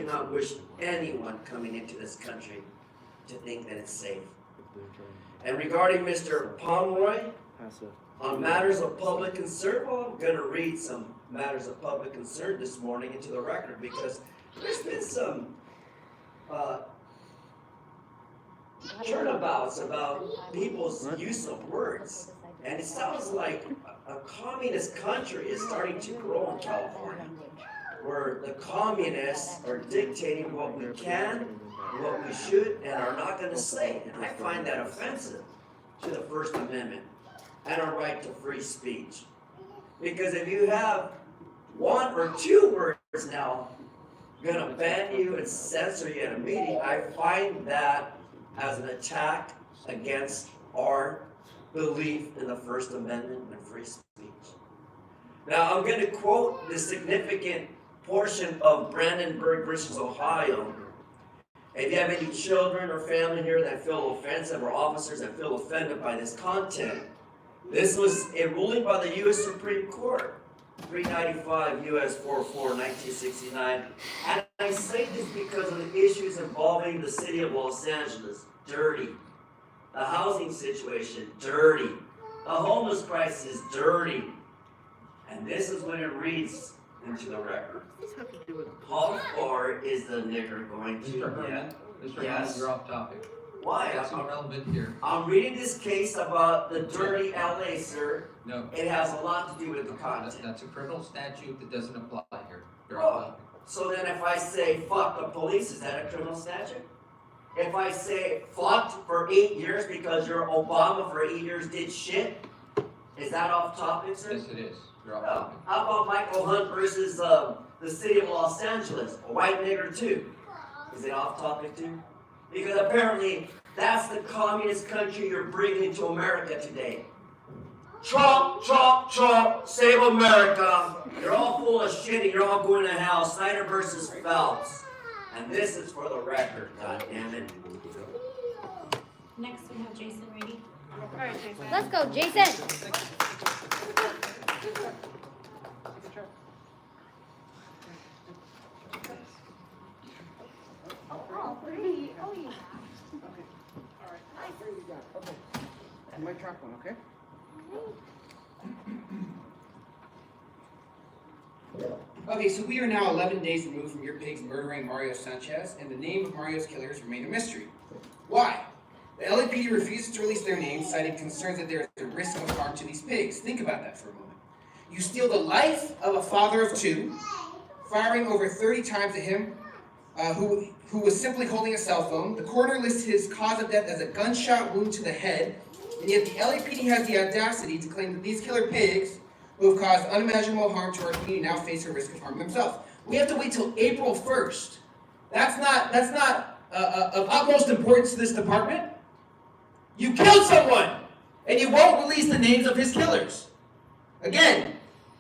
not wish anyone coming into this country to think that it's safe. And regarding Mr. Pomeroy, on matters of public concern, well, I'm going to read some matters of public concern this morning into the record because there's been some turnabouts about people's use of words. And it sounds like a communist country is starting to grow in California, where the communists are dictating what we can, what we should, and are not going to say. And I find that offensive to the First Amendment and our right to free speech. Because if you have 1 or 2 words now gonna ban you and censor you at a meeting, I find that as an attack against our belief in the First Amendment and free speech. Now, I'm going to quote the significant portion of Brandenburg versus Ohio. If you have any children or family here that feel offensive or officers that feel offended by this content, this was a ruling by the U.S. Supreme Court. 395 U.S. 44, 1969. And I say this because of the issues involving the city of Los Angeles. Dirty. The housing situation, dirty. The homeless crisis, dirty. And this is when it reads into the record. How far is the nigger going to get? Mr. Yes. Hunt, you're off topic. Why? That's irrelevant here. I'm reading this case about the dirty LA, sir. No. It has a lot to do with the content. That's a criminal statute that doesn't apply here. You're Well, off topic. So then if I say fuck the police, is that a criminal statute? If I say fucked for 8 years because your Obama for 8 years did shit, is that off topic, sir? Yes, it is. You're off No. topic. How about Michael Hunt versus the city of Los Angeles, a white nigger too? Is it off topic too? Because apparently that's the communist country you're bringing to America today. Trump, Trump, Trump, save America. You're all full of shit and you're all going to hell. Snyder versus Phelps. And this is for the record, goddammit. Next, we have Jason ready. All right, Jason. Let's go, Jason. Oh, pretty. Oh, yeah. Okay. You might drop one, okay? Okay, so we are now 11 days removed from your pigs murdering Mario Sanchez, and the name of Mario's killers remain a mystery. Why? The LAPD refuses to release their names, citing concerns that there is a risk of harm to these pigs. Think about that for a moment. You steal the life of a father of two, firing over 30 times at him, who was simply holding a cell phone. The coroner lists his cause of death as a gunshot wound to the head, and yet the LAPD has the audacity to claim that these killer pigs, who have caused unimaginable harm to our community, now face a risk of harming themselves. We have to wait till April 1st. That's not of utmost importance to this department. You killed someone, and you won't release the names of his killers. Again,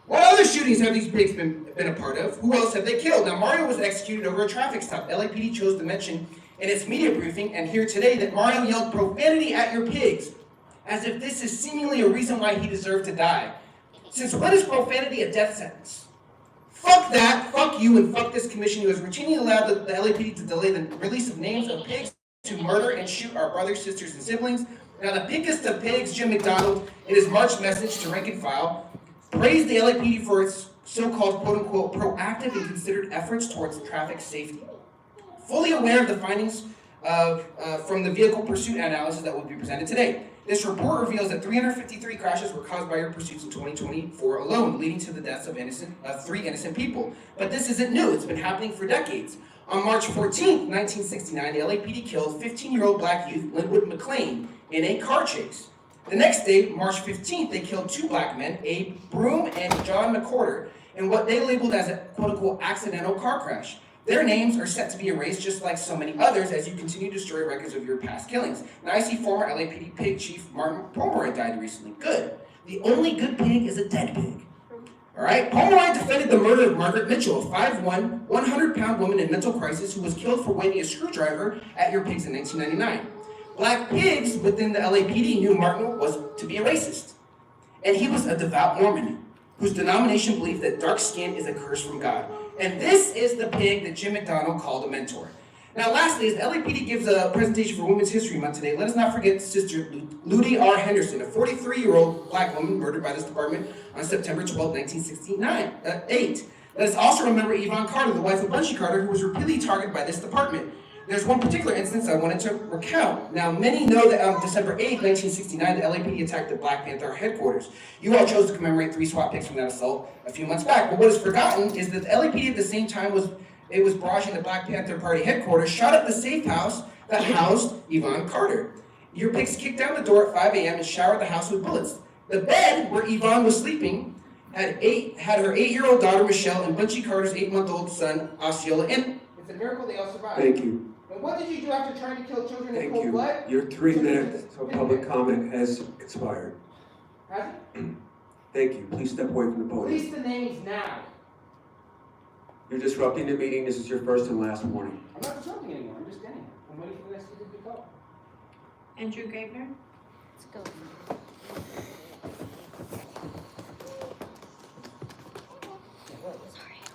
what other shootings have these pigs been a part of? Who else have they killed? Now, Mario was executed over a traffic stop. LAPD chose to mention in its media briefing and here today that Mario yelled profanity at your pigs, as if this is seemingly a reason why he deserved to die. Since when is profanity a death sentence? Fuck that, fuck you, and fuck this commission who has routinely allowed the LAPD to delay the release of names of pigs to murder and shoot our brothers, sisters, and siblings. Now, the biggest of pigs, Jim McDonald, in his March message to rank and file, praised the LAPD for its so-called quote-unquote proactive and considered efforts towards traffic safety. Fully aware of the findings from the vehicle pursuit analysis that will be presented today. This report reveals that 353 crashes were caused by your pursuits in 2024 alone, leading to the deaths of 3 innocent people. But this isn't new, it's been happening for decades. On March 14th, 1969, the LAPD killed 15-year-old black youth Linwood McLean in a car chase. The next day, March 15th, they killed 2 black men, Abe Broom and John McCorder, in what they labeled as a quote-unquote accidental car crash. Their names are set to be erased just like so many others as you continue to destroy records of your past killings. Now I see former LAPD pig chief Martin Pomeroy died recently. Good. The only good pig is a dead pig. Alright? Pomeroy defended the murder of Margaret Mitchell, a 5'1", 100-pound woman in mental crisis who was killed for waving a screwdriver at your pigs in 1999. Black pigs within the LAPD knew Martin was to be a racist. And he was a devout Mormon whose denomination believed that dark skin is a curse from God. And this is the pig that Jim McDonald called a mentor. Now lastly, as the LAPD gives a presentation for Women's History Month today, let us not forget Sister Ludi R. Henderson, a 43-year-old black woman murdered by this department on September 12, 1968. Let us also remember Yvonne Carter, the wife of Bunchy Carter, who was repeatedly targeted by this department. There's one particular instance I wanted to recount. Now, many know that on December 8, 1969, the LAPD attacked the Black Panther headquarters. You all chose to commemorate 3 SWAT picks from that assault a few months back. But what is forgotten is that the LAPD at the same time was barraging the Black Panther Party headquarters, shot up the safe house that housed Yvonne Carter. Your pigs kicked down the door at 5 a.m. and showered the house with bullets. The bed where Yvonne was sleeping had her 8-year-old daughter Michelle and Bunchy Carter's 8-month-old son Osceola in it. It's a miracle they all survived. Thank you. And what did you do after trying to kill children in Thank cold you. blood? Your 3 minutes of public comment has expired. Has it? Thank you. Please step away from the podium. Release the names now. You're disrupting the meeting. This is your first and last warning. I'm not disrupting anymore. I'm just standing here. I'm waiting for the next speaker to be called. Andrew Gravener. Let's go.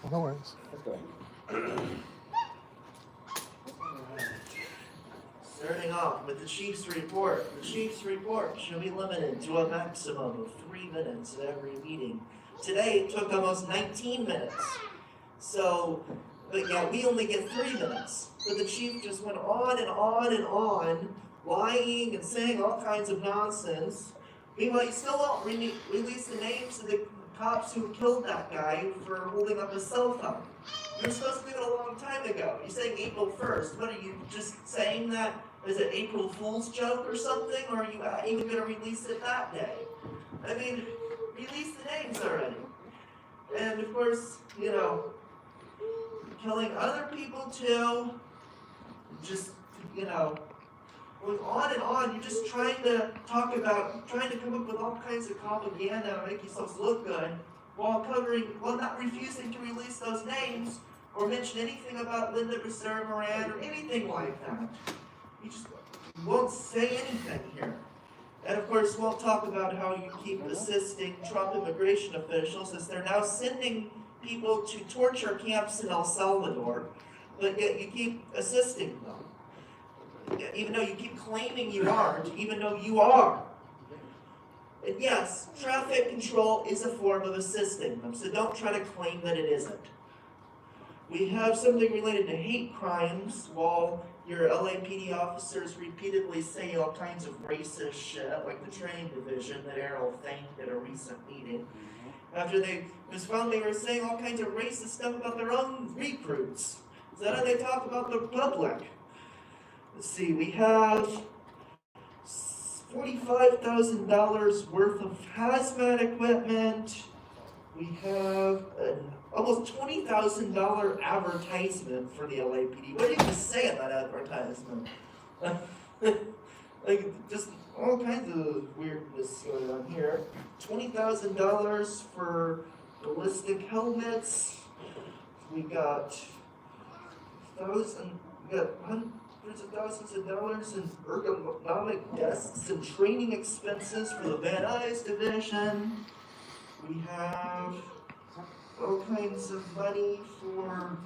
Oh, no worries. Let's go. Starting off with the chief's report. The chief's report shall be limited to a maximum of 3 minutes at every meeting. Today it took almost 19 minutes. So but yeah, we only get 3 minutes. But the chief just went on and on and on, lying and saying all kinds of nonsense. Meanwhile, you still won't release the names of the cops who killed that guy for holding up a cell phone. You were supposed to do it a long time ago. You're saying April 1st. What are you just saying that as an April Fool's joke or something? Or are you even going to release it that day? I mean, release the names already. And of course, you know, killing other people too. Just, you know, going on and on. You're just trying to come up with all kinds of propaganda to make yourselves look good, while not refusing to release those names or mention anything about Linda Becerra Moran or anything like that. You just won't say anything here. And of course, won't talk about how you keep assisting Trump immigration officials as they're now sending people to torture camps in El Salvador, but yet you keep assisting them. Even though you keep claiming you aren't, even though you are. And yes, traffic control is a form of assisting them, so don't try to claim that it isn't. We have something related to hate crimes, while your LAPD officers repeatedly say all kinds of racist shit, like the training division that Errol thanked at a recent meeting. After it was found they were saying all kinds of racist stuff about their own recruits. Is that how they talk about the public? Let's see, we have $45,000 worth of hazmat equipment. We have an almost $20,000 advertisement for the LAPD. What did you say about advertisement? Like, just all kinds of weirdness going on here. $20,000 for ballistic helmets. We got hundreds of thousands of dollars in ergonomic desks and training expenses for the Van Nuys division. We have all kinds of money for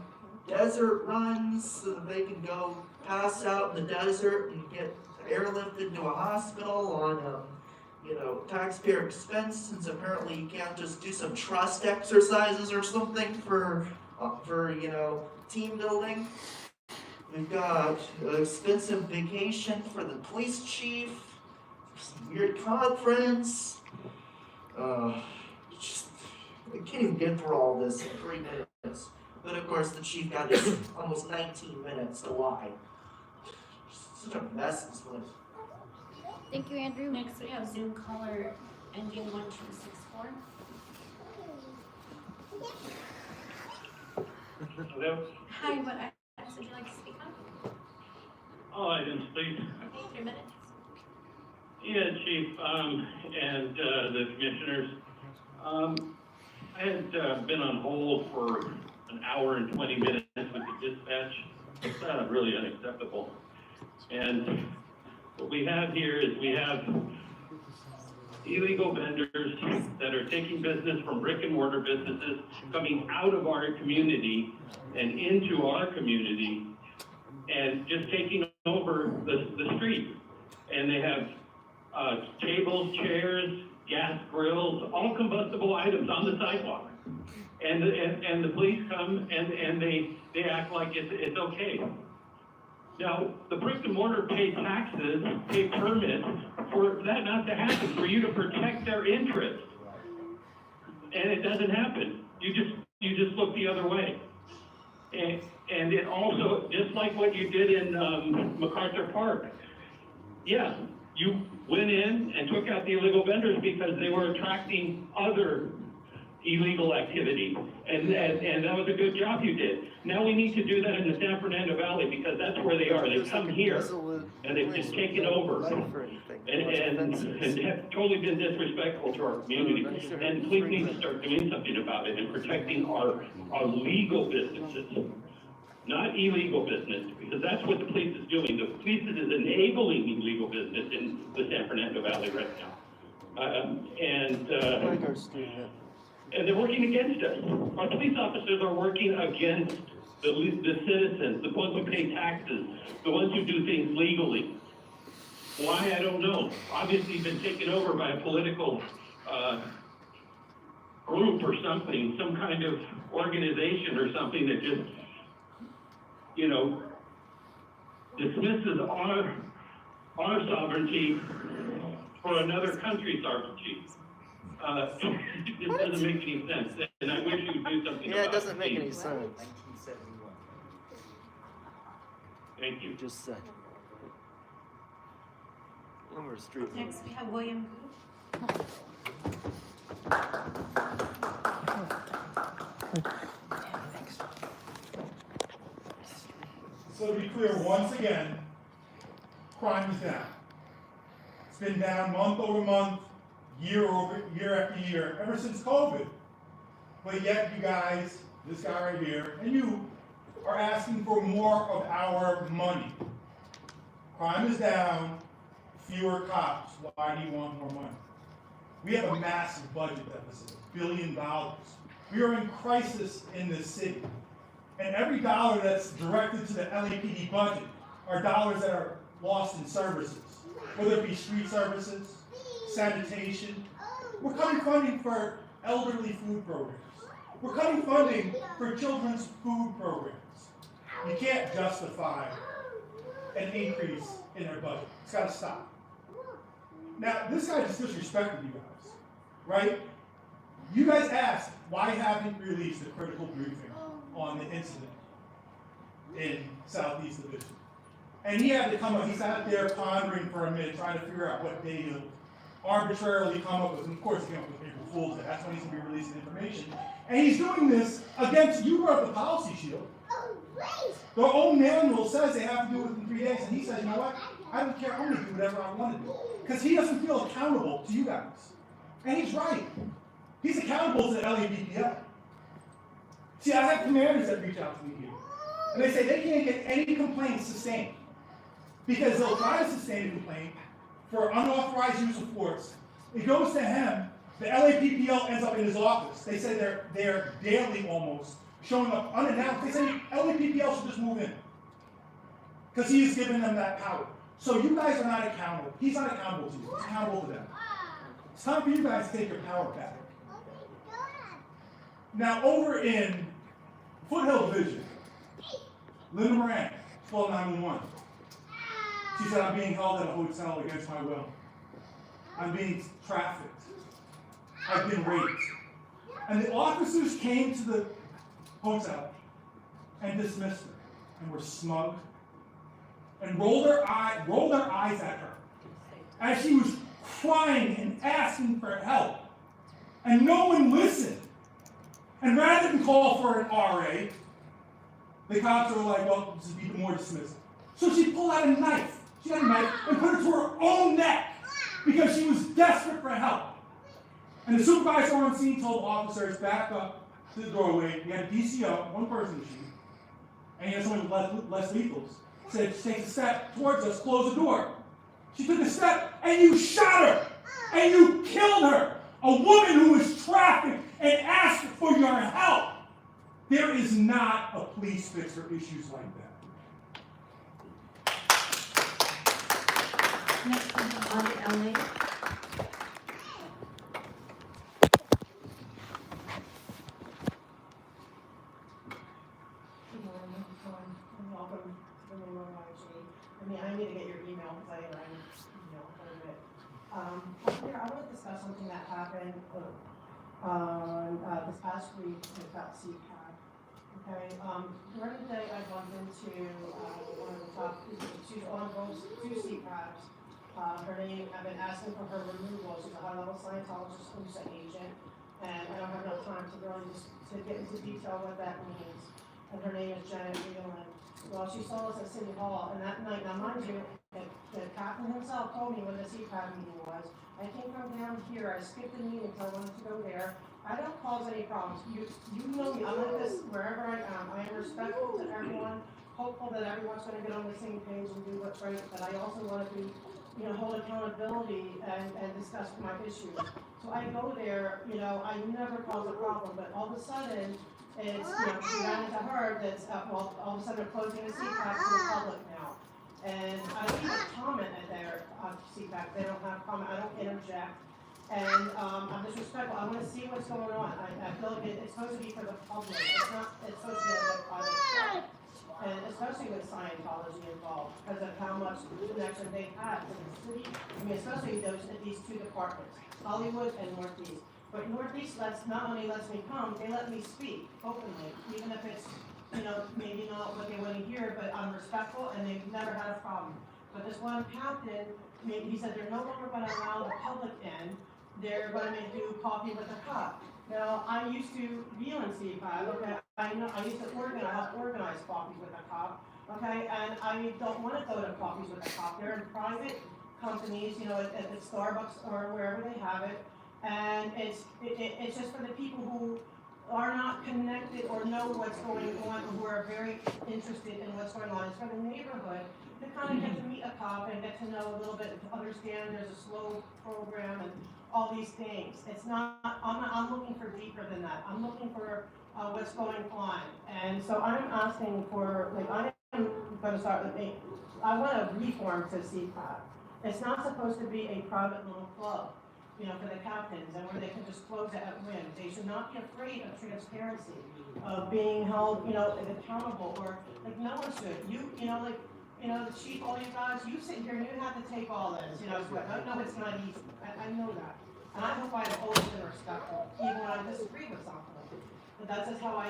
desert runs so that they can go pass out in the desert and get airlifted to a hospital on taxpayer expense, since apparently you can't just do some trust exercises or something for team building. We've got an expensive vacation for the police chief, some weird conference. I can't even get through all this in 3 minutes. But of course, the chief got his almost 19 minutes to lie. Such a mess this place. Thank you, Andrew. Next, we have Zoom caller ending 1264. Hello? Hi, what items would you like to speak on? All items, please. Okay, 3 minutes. Yeah, Chief, and the commissioners. I had been on hold for an hour and 20 minutes with the dispatch. It's really unacceptable. And what we have here is we have illegal vendors that are taking business from brick and mortar businesses, coming out of our community and into our community and just taking over the street. And they have tables, chairs, gas grills, all combustible items on the sidewalk. And the police come and they act like it's okay. Now, the brick and mortar pay taxes, pay permits for that not to happen, for you to protect their interests. And it doesn't happen. You just look the other way. And it also, just like what you did in MacArthur Park, yeah, you went in and took out the illegal vendors because they were attracting other illegal activity. And that was a good job you did. Now we need to do that in the San Fernando Valley because that's where they are. They come here and they've just taken over and have totally been disrespectful to our community. And police need to start doing something about it and protecting our legal businesses, not illegal business, because that's what the police is doing. The police is enabling illegal business in the San Fernando Valley right now. And they're working against us. Our police officers are working against the citizens, the ones who pay taxes, the ones who do things legally. Why, I don't know. Obviously been taken over by a political group or something, some kind of organization or something that just you know, dismisses our sovereignty for another country's sovereignty. It just doesn't make any sense, and I wish you would do something about it. Yeah, it doesn't make any sense. Thank you. Just said. And we're street. Next, we have William Booth. So to be clear, once again, crime is down. It's been down month over month, year after year, ever since COVID. But yet you guys, this guy right here, and you, are asking for more of our money. Crime is down, fewer cops. Why do you want more money? We have a massive budget deficit, $1 billion. We are in crisis in this city. And every dollar that's directed to the LAPD budget are dollars that are lost in services, whether it be street services, sanitation. We're cutting funding for elderly food programs. We're cutting funding for children's food programs. You can't justify an increase in their budget. It's got to stop. Now, this guy just disrespected you guys, right? You guys asked, why haven't you released a critical briefing on the incident in Southeast Division? And he had to come up, he sat there pondering for a minute, trying to figure out what day to arbitrarily come up with. And of course, he came up with April Fool's Day. That's when he's going to be releasing information. And he's doing this against, you brought the policy shield. Their own manual says they have to do it within 3 days. And he says, you know what? I don't care. I'm going to do whatever I want to do. Because he doesn't feel accountable to you guys. And he's right. He's accountable to the LAPD. See, I have commanders that reach out to me here. And they say they can't get any complaints sustained. Because they'll try to sustain a complaint for unauthorized use of force. It goes to him. The LAPPL ends up in his office. They say they're daily almost showing up unannounced. They say LAPPL should just move in. Because he's given them that power. So you guys are not accountable. He's not accountable to you. He's accountable to them. It's time for you guys to take your power back. Now, over in Foothill Division, Linda Moran called 911. She said, I'm being held at a hotel against my will. I'm being trafficked. I've been raped. And the officers came to the hotel and dismissed her and were smug and rolled their eyes at her as she was crying and asking for help. And no one listened. And rather than call for an RA, the cops were like, well, this would be more dismissal. So she pulled out a knife. She had a knife and put it to her own neck because she was desperate for help. And the supervisor on scene told officers, back up to the doorway. He had a DCO, one person machine, and he had someone with less lethals. Said, take a step towards us, close the door. She took a step, and you shot her, and you killed her. A woman who was trafficked and asked for your help. There is not a police fix for issues like that. Next, we have Audrey Elling. Welcome to the new one, actually. I need to get your email because I ran email quite a bit. I want to discuss something that happened this past week about CPAC. Okay, during the day I bumped into one of the top, she's on both two CPACs. Her name, I've been asking for her removal. She's a high-level Scientologist, who's an agent, and I don't have enough time to really just to get into detail what that means. And her name is Janet Whelan. Well, she saw us at City Hall, and that night, now mind you, the captain himself told me when the CPAC meeting was. I came from down here, I skipped the meeting because I wanted to go there. I don't cause any problems. You know me, I'm like this wherever I am. I am respectful to everyone, hopeful that everyone's going to get on the same page and do what's right, but I also want to be, hold accountability and discuss my issues. So I go there, I never cause a problem, but all of a sudden, it's, we ran into her that's, all of a sudden they're closing the CPAC to the public now. And I even comment at their CPAC, they don't have comment, I don't interject. And I'm disrespectful, I want to see what's going on. I feel like it's supposed to be for the public, it's supposed to be a private. And as especially with Scientology involved, because of how much connection they've had to the city. I mean, especially these two departments, Hollywood and Northeast. But Northeast not only lets me come, they let me speak openly, even if it's, maybe not what they want to hear, but I'm respectful and they've never had a problem. But this one captain, he said they're no longer going to allow the public in, they're going to do coffee with a cup. Now, I used to be on CPAC, okay, I used to organize coffee with a cup, okay, and I don't want to go to coffees with a cup. They're in private companies, at Starbucks or wherever they have it, and it's just for the people who are not connected or know what's going on, or who are very interested in what's going on. It's for the neighborhood to kind of get to meet a cop and get to know a little bit, to understand there's a slow program and all these things. It's not, I'm looking for deeper than that. I'm looking for what's going on. And so I'm asking for, I am going to start with I want a reform to CPAC. It's not supposed to be a private little club, for the captains, and where they can just close it at whim. They should not be afraid of transparency, of being held, accountable, or no one should. The chief, all you guys, you sit here and you have to take all this, I know it's not easy. I know that. And I hope I've always been respectful, even when I disagree with something. But that's just how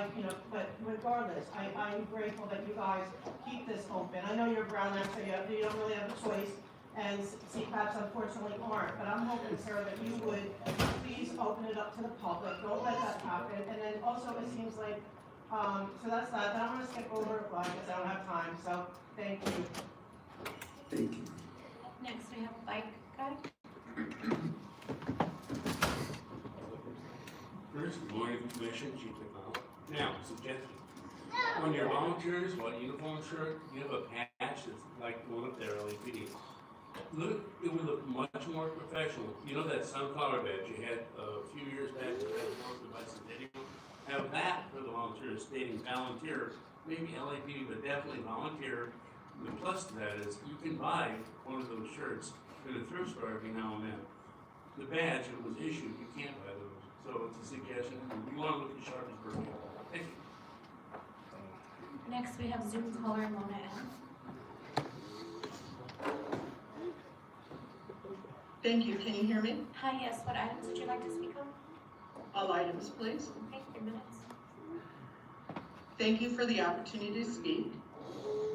but regardless, I'm grateful that you guys keep this open. I know you're Brown Act, so you don't really have a choice, and CPACs unfortunately aren't. But I'm hoping, Sarah, that you would please open it up to the public. Don't let that happen. And then also, it seems like, so that's that. Then I'm going to skip over, well, I guess I don't have time, so thank you. Thank you. Next, we have a bike guy. First, good morning, Commission, Chief McConnell. Now, suggestion. On your volunteers, uniform shirt, you have a patch that's like the one up there, LAPD. It would look much more professional. That sunflower badge you had a few years back that was posted by Centennial? Have that for the volunteers stating volunteer, maybe LAPD, but definitely volunteer. The plus to that is you can buy one of those shirts at a thrift store every now and then. The badge that was issued, you can't buy those. So it's a suggestion. We want to look as sharp as Berkeley. Thank you. Next, we have Zoom caller Mona M. Thank you. Can you hear me? Hi, yes. What items would you like to speak on? All items, please. Okay, 3 minutes. Thank you for the opportunity to speak.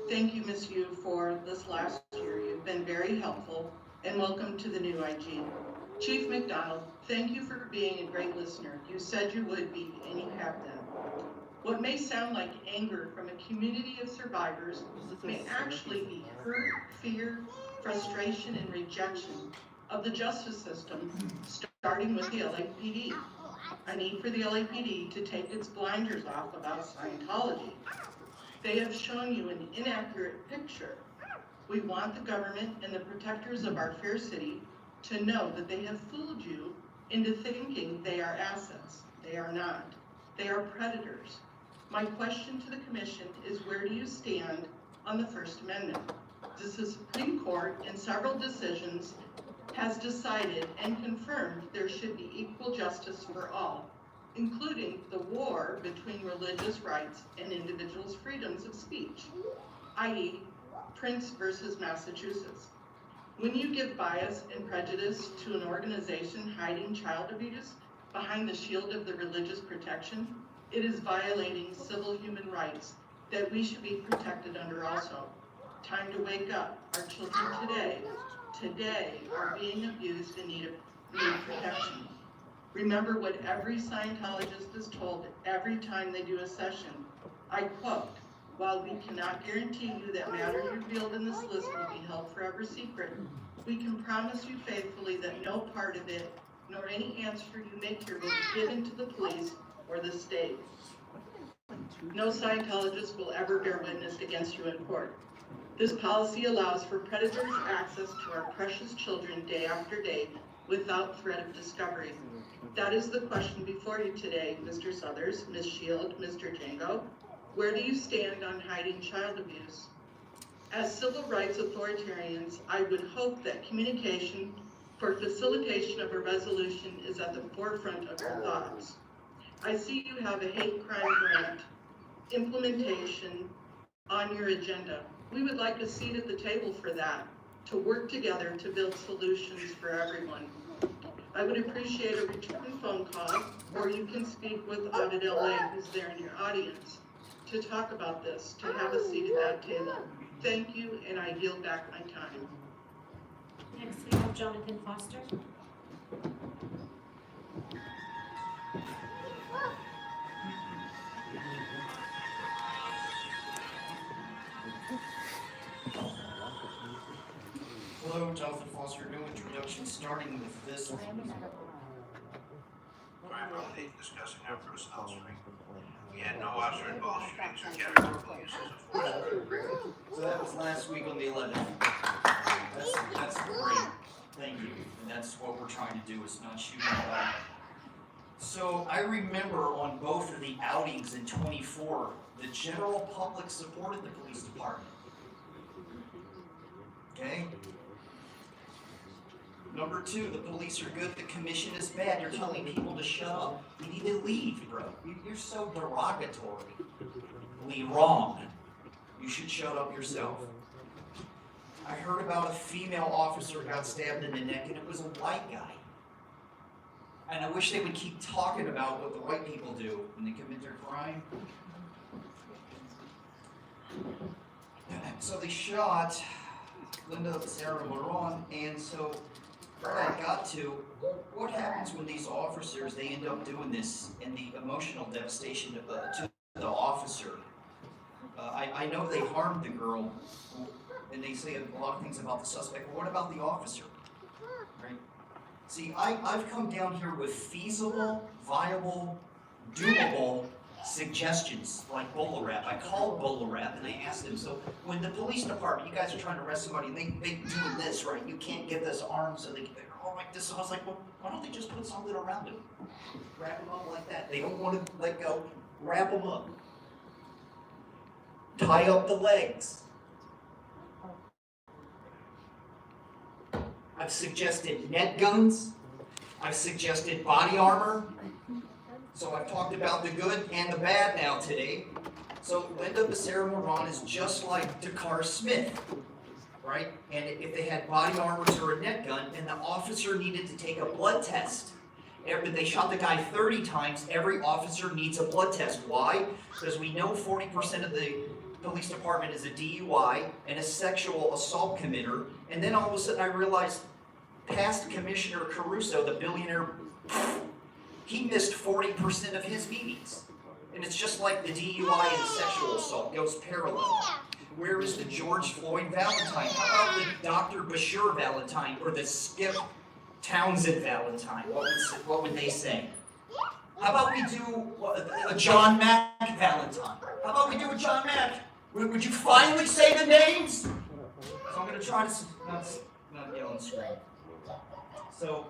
Thank you, Ms. Yu, for this last year. You've been very helpful, and welcome to the new IG. Chief McDonald, thank you for being a great listener. You said you would be, and you have been. What may sound like anger from a community of survivors may actually be hurt, fear, frustration, and rejection of the justice system, starting with the LAPD. A need for the LAPD to take its blinders off about Scientology. They have shown you an inaccurate picture. We want the government and the protectors of our fair city to know that they have fooled you into thinking they are assets. They are not. They are predators. My question to the commission is, where do you stand on the First Amendment? The Supreme Court, in several decisions, has decided and confirmed there should be equal justice for all, including the war between religious rights and individuals' freedoms of speech, i.e. Prince versus Massachusetts. When you give bias and prejudice to an organization hiding child abuse behind the shield of the religious protection, it is violating civil human rights that we should be protected under also. Time to wake up. Our children today are being abused and need protection. Remember what every Scientologist is told every time they do a session. I quote, "While we cannot guarantee you that matters revealed in this list will be held forever secret, we can promise you faithfully that no part of it, nor any answer you make here will be given to the police or the state. No Scientologist will ever bear witness against you in court. This policy allows for predators access to our precious children day after day without threat of discovery. That is the question before you today, Mr. Southers, Ms. Shield, Mr. Django. Where do you stand on hiding child abuse? As civil rights authoritarians, I would hope that communication for facilitation of a resolution is at the forefront of your thoughts. I see you have a hate crime grant, implementation, on your agenda. We would like a seat at the table for that, to work together to build solutions for everyone. I would appreciate a return phone call, or you can speak with Audit LA, who's there in your audience, to talk about this, to have a seat at that table. Thank you, and I yield back my time. Next, we have Jonathan Foster. Hello, Jonathan Foster, no introduction, starting with this. Crime update discussing our personnel strength. We had no officer involved shootings or categorical uses of force. So that was last week on the 11th. That's great. Thank you. And that's what we're trying to do, is not shoot anybody. So I remember on both of the outings in 24, the general public supported the police department. Okay? Number 2, the police are good, the commission is bad. You're telling people to shut up. You need to leave, bro. You're so derogatory. Wrong. You should shut up yourself. I heard about a female officer got stabbed in the neck, and it was a white guy. And I wish they would keep talking about what the white people do when they commit their crime. So they shot Linda Sarah Moran, and so where I got to, what happens when these officers, they end up doing this, and the emotional devastation to the officer? I know they harmed the girl, and they say a lot of things about the suspect, but what about the officer? Right? See, I've come down here with feasible, viable, doable suggestions, like bolo wrap. I called bolo wrap and I asked them, so when the police department, you guys are trying to arrest somebody and they do this, right? You can't give this arm so they're all like this. So I was like, well, why don't they just put something around him? Wrap him up like that. They don't want to let go. Wrap him up. Tie up the legs. I've suggested net guns. I've suggested body armor. So I've talked about the good and the bad now today. So Linda Becerra Moran is just like Dakar Smith, right? And if they had body armor or a net gun, and the officer needed to take a blood test. They shot the guy 30 times, every officer needs a blood test. Why? Because we know 40% of the police department is a DUI and a sexual assault committer. And then all of a sudden I realized past Commissioner Caruso, the billionaire, he missed 40% of his meetings. And it's just like the DUI and sexual assault goes parallel. Where is the George Floyd Valentine? How about the Dr. Bashir Valentine or the Skip Townsend Valentine? What would they say? How about we do a John Mack Valentine? How about we do a John Mack? Would you finally say the names? So I'm going to try to not yell and scream. So,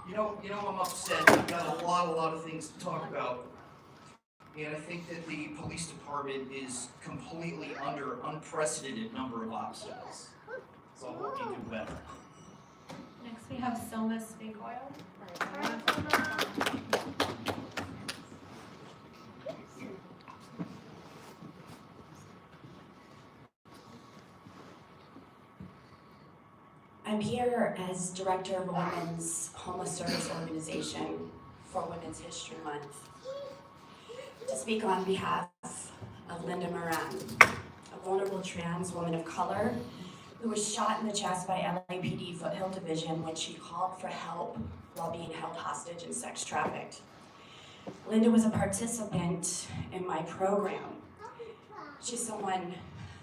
you know I'm upset. We've got a lot of things to talk about. And I think that the police department is completely under unprecedented number of obstacles. So I hope you do better. Next, we have Selma Spagoyle. I'm here as director of a women's homeless service organization for Women's History Month to speak on behalf of Linda Moran, a vulnerable trans woman of color who was shot in the chest by LAPD Foothill Division when she called for help while being held hostage and sex trafficked. Linda was a participant in my program. She's someone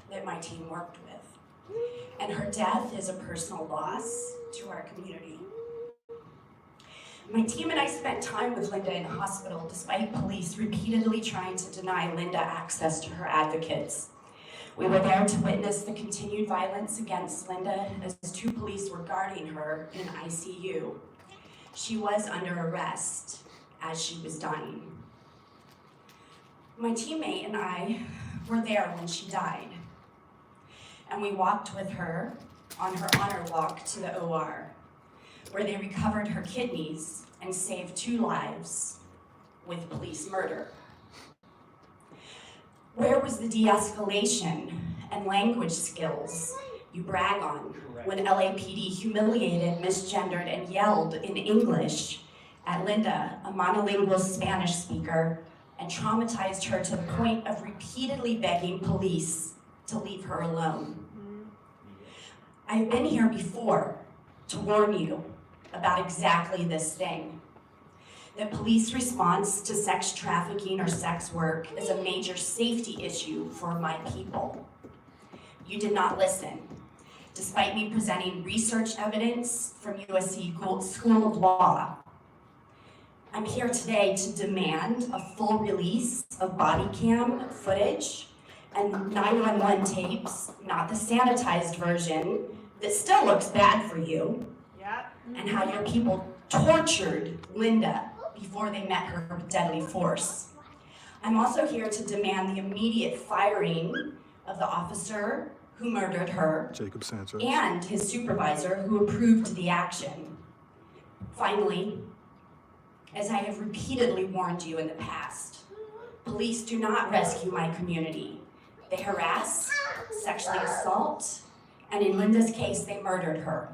that my team worked with. And her death is a personal loss to our community. My team and I spent time with Linda in hospital despite police repeatedly trying to deny Linda access to her advocates. We were there to witness the continued violence against Linda as 2 police were guarding her in ICU. She was under arrest as she was dying. My teammate and I were there when she died. And we walked with her on her honor walk to the OR, where they recovered her kidneys and saved 2 lives with police murder. Where was the de-escalation and language skills you brag on when LAPD humiliated, misgendered, and yelled in English at Linda, a monolingual Spanish speaker, and traumatized her to the point of repeatedly begging police to leave her alone? I've been here before to warn you about exactly this thing. That police response to sex trafficking or sex work is a major safety issue for my people. You did not listen, despite me presenting research evidence from USC School of Law. I'm here today to demand a full release of body cam footage and 911 tapes, not the sanitized version that still looks bad for you, and how your people tortured Linda before they met her with deadly force. I'm also here to demand the immediate firing of the officer who murdered her, Jacob Sanchez, and his supervisor who approved the action. Finally, as I have repeatedly warned you in the past, police do not rescue my community. They harass, sexually assault, and in Linda's case, they murdered her.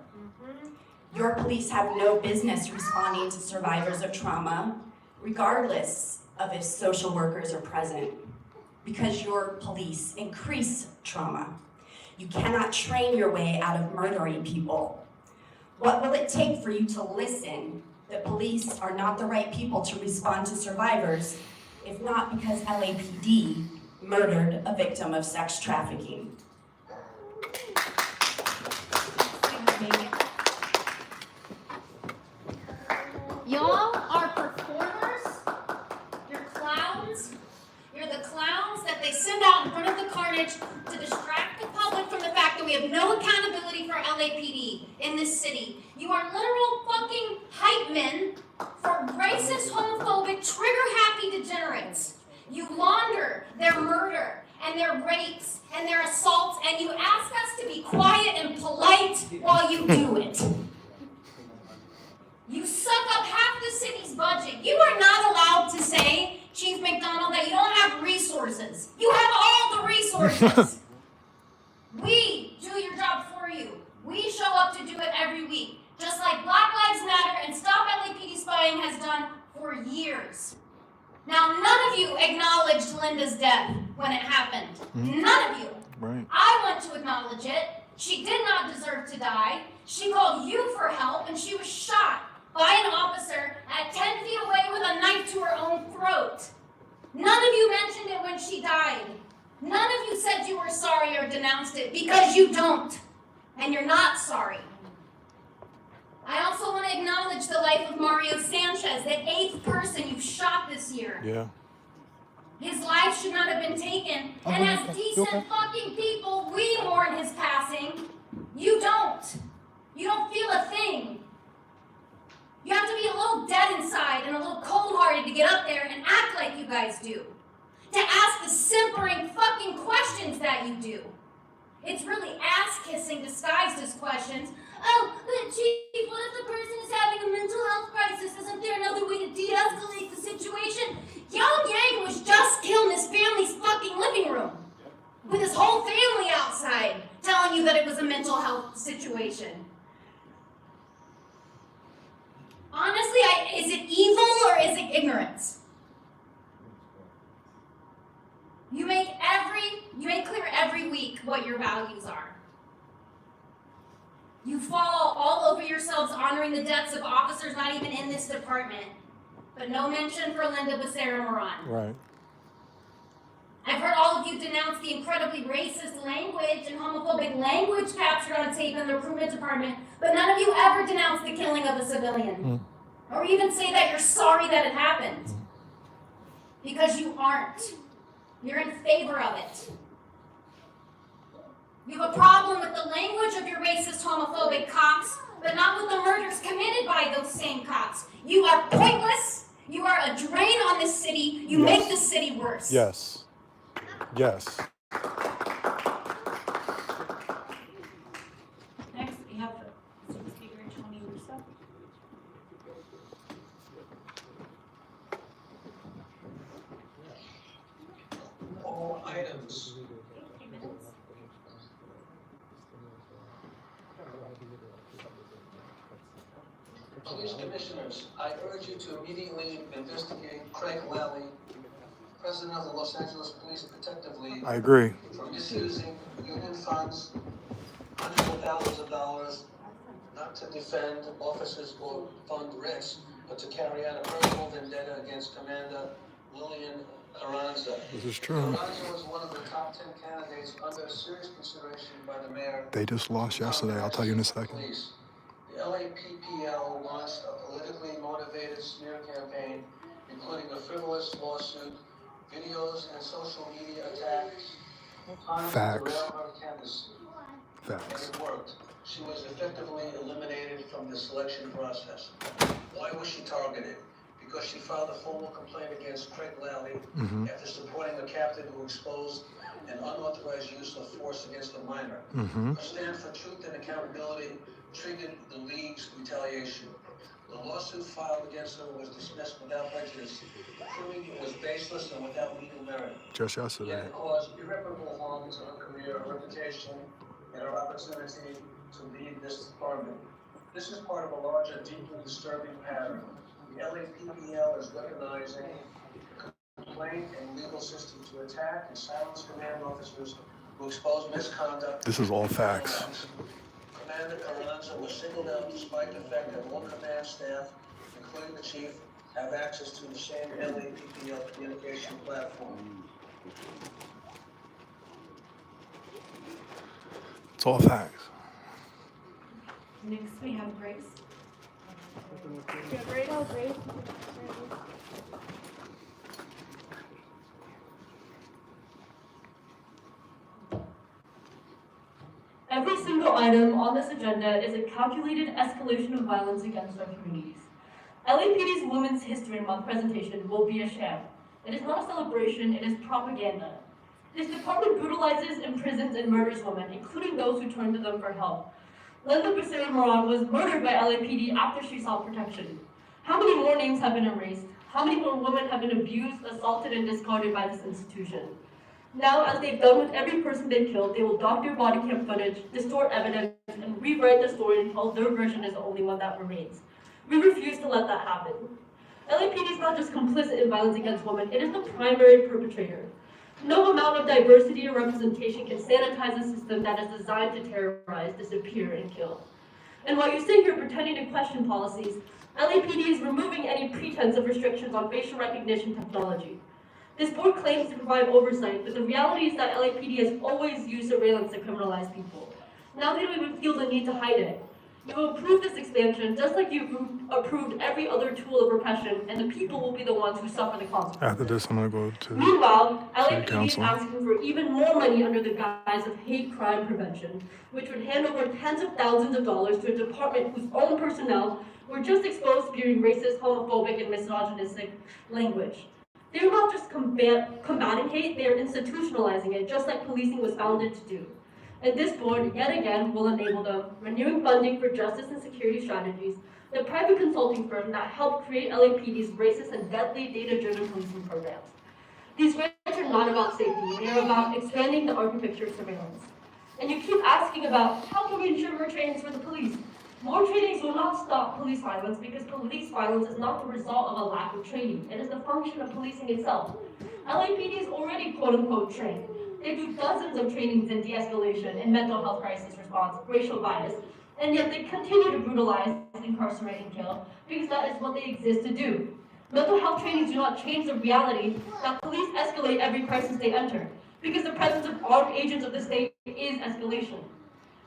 Your police have no business responding to survivors of trauma, regardless of if social workers are present, because your police increase trauma. You cannot train your way out of murdering people. What will it take for you to listen that police are not the right people to respond to survivors, if not because LAPD murdered a victim of sex trafficking? Y'all are performers. You're clowns. You're the clowns that they send out in front of the carnage to distract the public from the fact that we have no accountability for LAPD in this city. You are literal fucking hype men for racist, homophobic, trigger-happy degenerates. You launder their murder and their rapes and their assaults, and you ask us to be quiet and polite while you do it. You suck up half the city's budget. You are not allowed to say, Chief McDonald, that you don't have resources. You have all the resources. We do your job for you. We show up to do it every week, just like Black Lives Matter and Stop LAPD Spying has done for years. Now, none of you acknowledged Linda's death when it happened. None of you. Right. I want to acknowledge it. She did not deserve to die. She called you for help, and she was shot by an officer at 10 feet away with a knife to her own throat. None of you mentioned it when she died. None of you said you were sorry or denounced it, because you don't. And you're not sorry. I also want to acknowledge the life of Mario Sanchez, the 8th person you've shot this year. Yeah. His life should not have been taken. And as decent fucking people, we mourn his passing. You don't. You don't feel a thing. You have to be a little dead inside and a little cold-hearted to get up there and act like you guys do. To ask the simpering fucking questions that you do. It's really ass-kissing disguised as questions. Oh, but Chief, what if the person is having a mental health crisis? Isn't there another way to de-escalate the situation? Yao Yang was just killed in his family's fucking living room. With his whole family outside telling you that it was a mental health situation. Honestly, is it evil or is it ignorance? You make clear every week what your values are. You fall all over yourselves honoring the deaths of officers not even in this department, but no mention for Linda Becerra-Moran. Right. I've heard all of you denounce the incredibly racist language and homophobic language captured on tape in the recruitment department, but none of you ever denounce the killing of a civilian. Or even say that you're sorry that it happened. Because you aren't. You're in favor of it. You have a problem with the language of your racist, homophobic cops, but not with the murders committed by those same cops. You are pointless. You are a drain on this city. You make the city worse. Yes. Yes. Next, we have the City Speaker, Tony Russo. All I Police Commissioners, I urge you to immediately investigate Craig Lally, President of the Los Angeles Police Protective League, I agree. for misusing union funds, hundreds of thousands of dollars, not to defend officers or fund risks, but to carry out a personal vendetta against Commander Lillian Carranza. This is true. Carranza was one of the top 10 candidates under serious consideration by the mayor. They just lost yesterday. I'll tell you in a second. Police. The LAPPL launched a politically motivated smear campaign, including a frivolous lawsuit, videos, and social media attacks on Facts. derail her candidacy. Facts. And it worked. She was effectively eliminated from the selection process. Why was she targeted? Because she filed a formal complaint against Craig Lally after supporting a captain who exposed an unauthorized use of force against a minor. Her stand for truth and accountability triggered the league's retaliation. The lawsuit filed against her was dismissed without prejudice, proving it was baseless and without legal merit. Just yesterday. Yet it caused irreparable harm to her career, her reputation, and her opportunity to lead this department. This is part of a larger, deeply disturbing pattern. The LAPPL is recognizing complaint and legal system to attack and silence command officers who expose misconduct. This is all facts. Commander Carranza was singled out despite the fact that all command staff, including the chief, have access to the same LAPPL communication platform. It's all facts. Next, we have Grace. Grace. Every single item on this agenda is a calculated escalation of violence against our communities. LAPD's Women's History Month presentation will be a sham. It is not a celebration, it is propaganda. This department brutalizes, imprisons, and murders women, including those who turn to them for help. Linda Becerra-Moran was murdered by LAPD after she sought protection. How many more names have been erased? How many more women have been abused, assaulted, and discarded by this institution? Now, as they've done with every person they killed, they will doctor body cam footage, distort evidence, and rewrite the story until their version is the only one that remains. We refuse to let that happen. LAPD is not just complicit in violence against women, it is the primary perpetrator. No amount of diversity or representation can sanitize a system that is designed to terrorize, disappear, and kill. And while you sit here pretending to question policies, LAPD is removing any pretense of restrictions on facial recognition technology. This board claims to provide oversight, but the reality is that LAPD has always used surveillance to criminalize people. Now they don't even feel the need to hide it. You approve this expansion just like you approved every other tool of repression, and the people will be the ones who suffer the consequences. After this, I'm gonna go to Meanwhile, City LAPD is Council. asking for even more money under the guise of hate crime prevention, which would hand over tens of thousands of dollars to a department whose own personnel were just exposed to being racist, homophobic, and misogynistic language. They're not just combating hate, they're institutionalizing it, just like policing was founded to do. And this board, yet again, will enable them, renewing funding for justice and security strategies, the private consulting firm that helped create LAPD's racist and deadly data-driven policing programs. These grants are not about safety, they are about expanding the architecture of surveillance. And you keep asking about, how can we ensure more trainings for the police? More trainings will not stop police violence because police violence is not the result of a lack of training. It is the function of policing itself. LAPD is already quote-unquote trained. They do dozens of trainings in de-escalation, in mental health crisis response, racial bias, and yet they continue to brutalize, incarcerate, and kill because that is what they exist to do. Mental health trainings do not change the reality that police escalate every crisis they enter because the presence of armed agents of the state is escalation.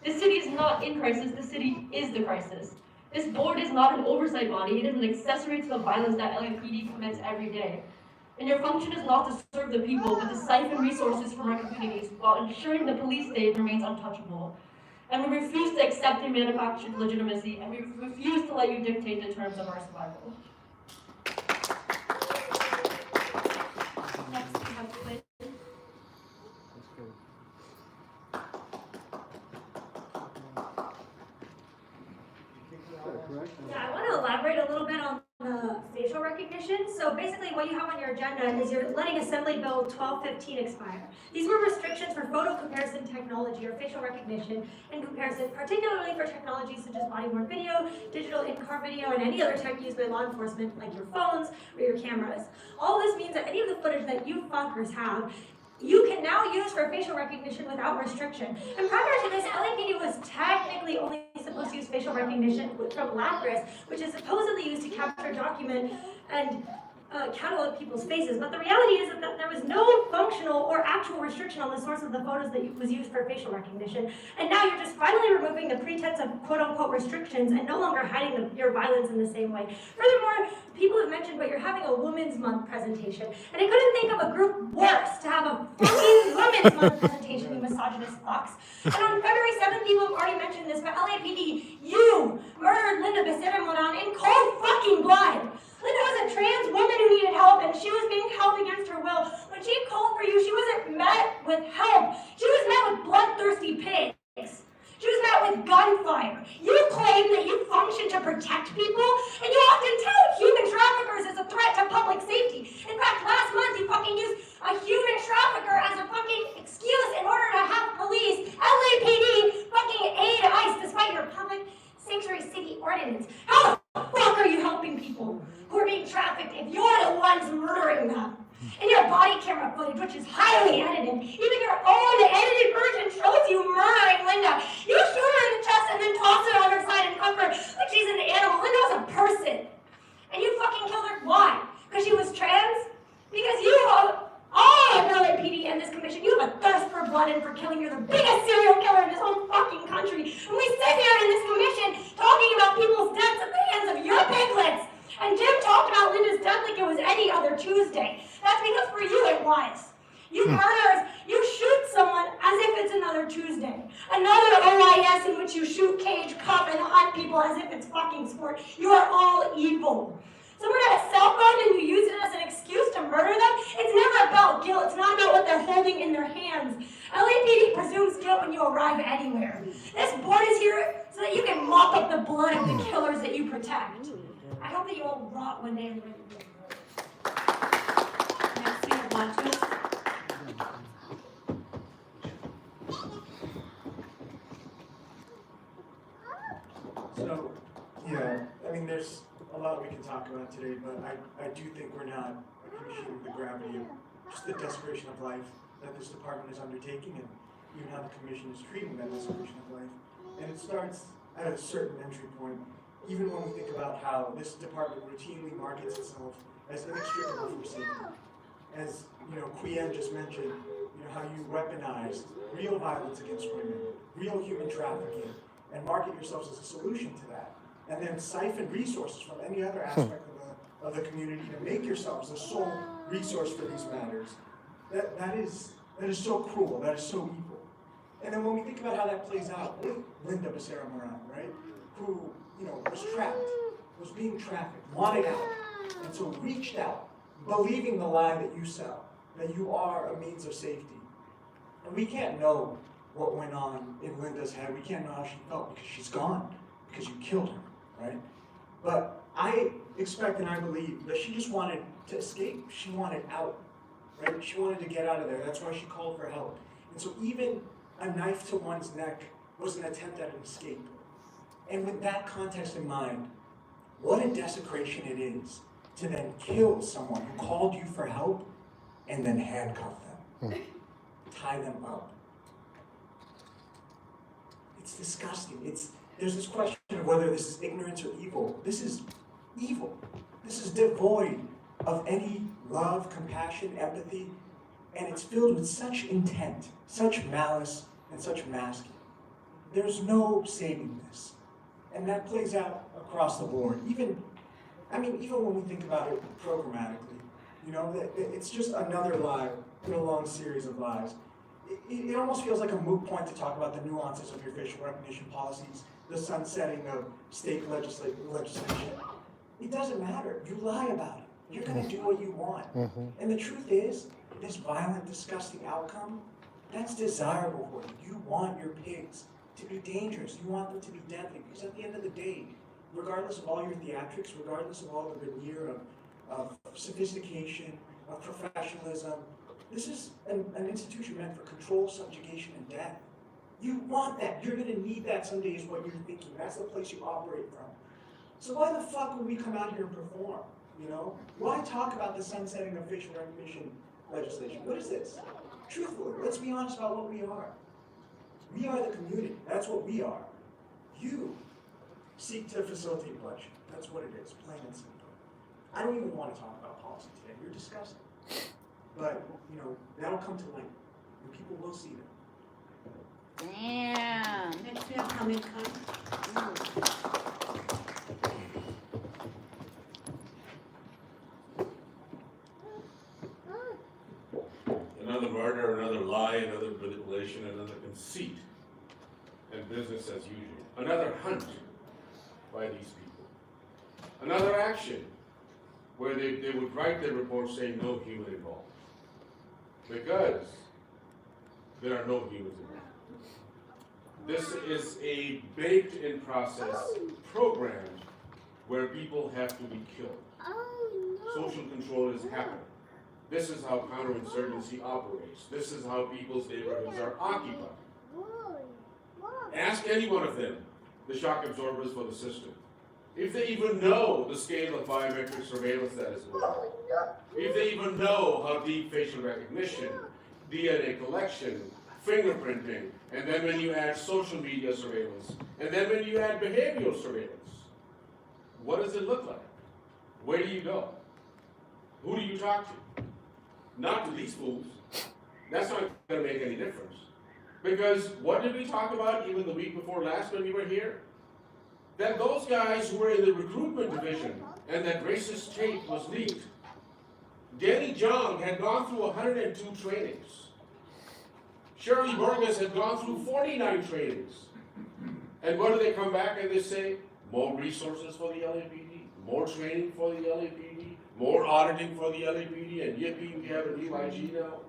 The city is not in crisis, the city is the crisis. This board is not an oversight body, it is an accessory to the violence that LAPD commits every day. And your function is not to serve the people, but to siphon resources from our communities while ensuring the police state remains untouchable. And we refuse to accept your manufactured legitimacy, and we refuse to let you dictate the terms of our survival. Next, we have Quinn. Yeah, I want to elaborate a little bit on the facial recognition. So basically what you have on your agenda is you're letting Assembly Bill 1215 expire. These were restrictions for photo comparison technology or facial recognition and comparison, particularly for technologies such as body-worn video, digital in-car video, and any other tech used by law enforcement like your phones or your cameras. All this means that any of the footage that you fuckers have, you can now use for facial recognition without restriction. And prior to this, LAPD was technically only supposed to use facial recognition from LAPRIS, which is supposedly used to capture, document, and catalog people's faces. But the reality is that there was no functional or actual restriction on the source of the photos that was used for facial recognition. And now you're just finally removing the pretense of quote-unquote restrictions and no longer hiding your violence in the same way. Furthermore, people have mentioned, but you're having a Women's Month presentation. And I couldn't think of a group worse to have a fucking Women's Month presentation, you misogynist fucks. And on February 7th, people have already mentioned this, but LAPD, you murdered Linda Becerra Moran in cold fucking blood. Linda was a trans woman who needed help, and she was being held against her will. When she called for you, she wasn't met with help. She was met with bloodthirsty pigs. She was met with gunfire. You claim that you function to protect people, and you often tout human traffickers as a threat to public safety. In fact, last month you fucking used a human trafficker as a fucking excuse in order to have police, LAPD, fucking aid ICE despite your public sanctuary city ordinance. How the fuck are you helping people who are being trafficked if you're the ones murdering them? And your body camera footage, which is highly edited, even your own edited version shows you murdering Linda. You shoot her in the chest and then toss her on her side and cover her like she's an animal. Linda was a person. And you fucking killed her. Why? Because she was trans? Because you all of LAPD and this commission, you have a thirst for blood and for killing. You're the biggest serial killer in this whole fucking country. And we sit here in this commission talking about people's deaths at the hands of your piglets. And Jim talked about Linda's death like it was any other Tuesday. That's because for you it was. You murderers, you shoot someone as if it's another Tuesday. Another OIS in which you shoot, cage, cuff, and hunt people as if it's fucking sport. You are all evil. Someone had a cell phone and you use it as an excuse to murder them? It's never about guilt. It's not about what they're holding in their hands. LAPD presumes guilt when you arrive anywhere. This board is here so that you can mop up the blood of the killers that you protect. I hope that you all rot one day in the river. So, I mean, there's a lot we can talk about today, but I do think we're not appreciating the gravity of just the desperation of life that this department is undertaking and even how the commission is treating that desperation of life. And it starts at a certain entry point, even when we think about how this department routinely markets itself as inextricable from safety. As Quien just mentioned, how you weaponize real violence against women, real human trafficking, and market yourselves as a solution to that. And then siphon resources from any other aspect of the community to make yourselves the sole resource for these matters. That is so cruel, that is so evil. And then when we think about how that plays out with Linda Becerra Moran, right? Who, was trapped, was being trafficked, wanted out, and so reached out, believing the lie that you sell, that you are a means of safety. And we can't know what went on in Linda's head. We can't know how she felt because she's gone, because you killed her, right? But I expect and I believe that she just wanted to escape. She wanted out, right? She wanted to get out of there. That's why she called for help. And so even a knife to one's neck was an attempt at an escape. And with that context in mind, what a desecration it is to then kill someone who called you for help and then handcuff them, tie them up. It's disgusting. There's this question of whether this is ignorance or evil. This is evil. This is devoid of any love, compassion, empathy, and it's filled with such intent, such malice, and such masking. There's no saving this. And that plays out across the board. Even when we think about it programmatically, it's just another lie in a long series of lies. It almost feels like a moot point to talk about the nuances of your facial recognition policies, the sunsetting of state legislation. It doesn't matter. You lie about it. You're going to do what you want. And the truth is, this violent, disgusting outcome, that's desirable for you. You want your pigs to be dangerous. You want them to be deadly. Because at the end of the day, regardless of all your theatrics, regardless of all the veneer of sophistication, of professionalism. This is an institution meant for control, subjugation, and death. You want that. You're gonna need that someday is what you're thinking. That's the place you operate from. So why the fuck would we come out here and perform, you know? Why talk about the sunsetting of facial recognition legislation? What is this? Truthfully, let's be honest about what we are. We are the community. That's what we are. You seek to facilitate bloodshed. That's what it is, plain and simple. I don't even want to talk about policy today. You're disgusting. But, you know, that'll come to light. And people will see them. Damn. Next we have comment time. Another murder, another lie, another manipulation, another conceit, and business as usual. Another hunt by these people. Another action where they would write their report saying no human involved. Because there are no humans involved. This is a baked-in process programmed where people have to be killed. Social control is happening. This is how counterinsurgency operates. This is how people's neighborhoods are occupied. Ask any one of them, the shock absorbers for the system, if they even know the scale of biometric surveillance that is going on. If they even know how deep facial recognition, DNA collection, fingerprinting, and then when you add social media surveillance, and then when you add behavioral surveillance, what does it look like? Where do you go? Who do you talk to? Not to these fools. That's not going to make any difference. Because what did we talk about even the week before last when we were here? That those guys who were in the recruitment division and that racist tape was leaked. Danny Jong had gone through 102 trainings. Shirley Burgess had gone through 49 trainings. And what do they come back and they say? More resources for the LAPD, more training for the LAPD, more auditing for the LAPD, and yippee, we have a new IG now.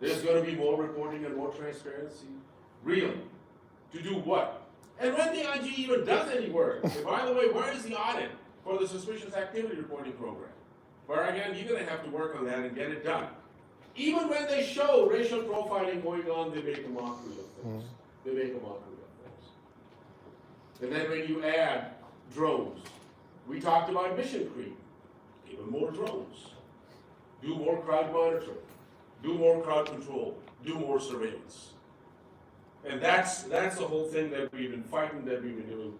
There's going to be more reporting and more transparency. Really? To do what? And when the IG even does any work, and by the way, where is the audit for the suspicious activity reporting program? Where again, you're going to have to work on that and get it done. Even when they show racial profiling going on, they make a mockery of things. They make a mockery of things. And then when you add drones, we talked about mission creep. Even more drones. Do more crowd monitoring. Do more crowd control. Do more surveillance. And that's the whole thing that we've been fighting, that we've been doing.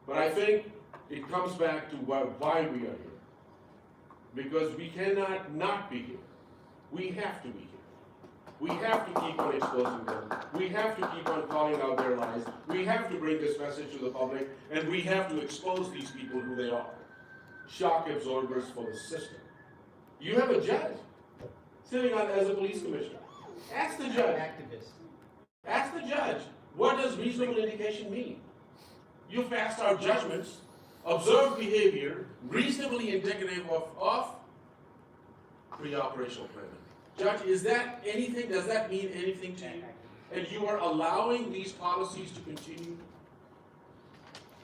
But I think it comes back to why we are here. Because we cannot not be here. We have to be here. We have to keep on exposing them. We have to keep on calling out their lies. We have to bring this message to the public, and we have to expose these people who they are. Shock absorbers for the system. You have a judge sitting on as a police commissioner. Ask the judge. Ask the judge, what does reasonable indication mean? You passed our judgments, observed behavior, reasonably indicative of pre-operational planning. Judge, is that anything, does that mean anything to you? And you are allowing these policies to continue?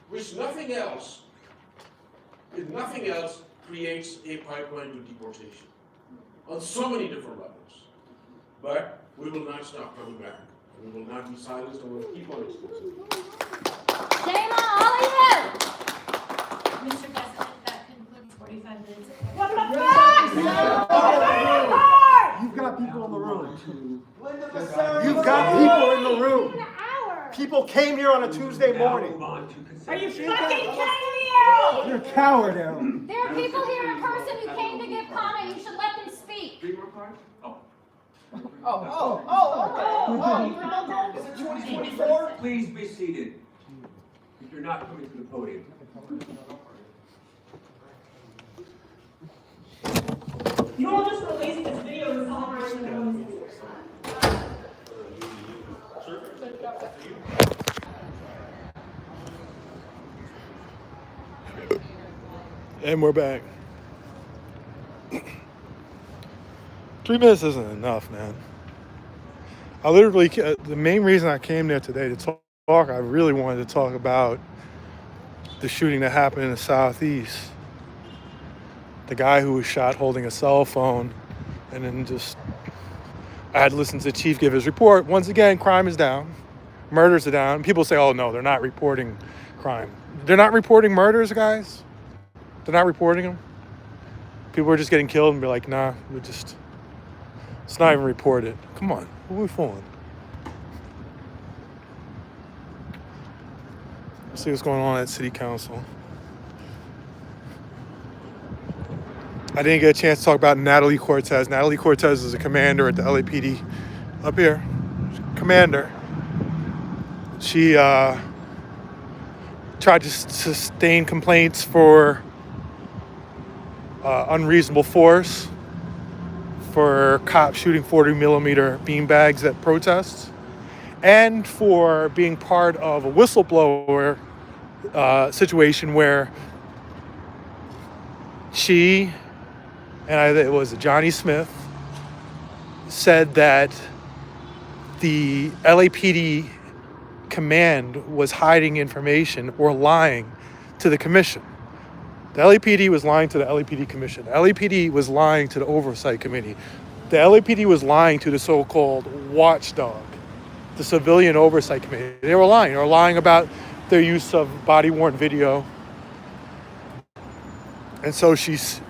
Which nothing else creates a pipeline to deportation on so many different levels. But we will not stop coming back. We will not be silenced, and we will keep on exposing. Shame on all of you! Mr. President, that concludes 45 minutes. What the fuck? You've got people in the room. You've got people in the room. People came here on a Tuesday morning. Are you fucking kidding me? You're a coward, Aaron. There are people here in person who came to give comment. You should let them speak. Is it 2024? Please be seated. If you're not coming to the podium. You all just released this video in celebration of Women's History. And we're back. 3 minutes isn't enough, man. I literally, the main reason I came there today to talk, I really wanted to talk about the shooting that happened in the Southeast. the guy who was shot holding a cell phone, and then just I had to listen to the chief give his report. Once again, crime is down, murders are down. People say, "Oh no, they're not reporting crime. They're not reporting murders, guys. They're not reporting them. People are just getting killed and be like, nah, it's not even reported. Come on, who are we fooling?" Let's see what's going on at City Council. I didn't get a chance to talk about Natalie Cortez. Natalie Cortez is a commander at the LAPD up here. Commander. She tried to sustain complaints for unreasonable force, for cops shooting 40mm beanbags at protests, and for being part of a whistleblower situation where she and it was Johnny Smith said that the LAPD command was hiding information or lying to the commission. The LAPD was lying to the LAPD commission. The LAPD was lying to the oversight committee. The LAPD was lying to the so-called watchdog, the civilian oversight committee. They were lying. They were lying about their use of body-worn video. And so she's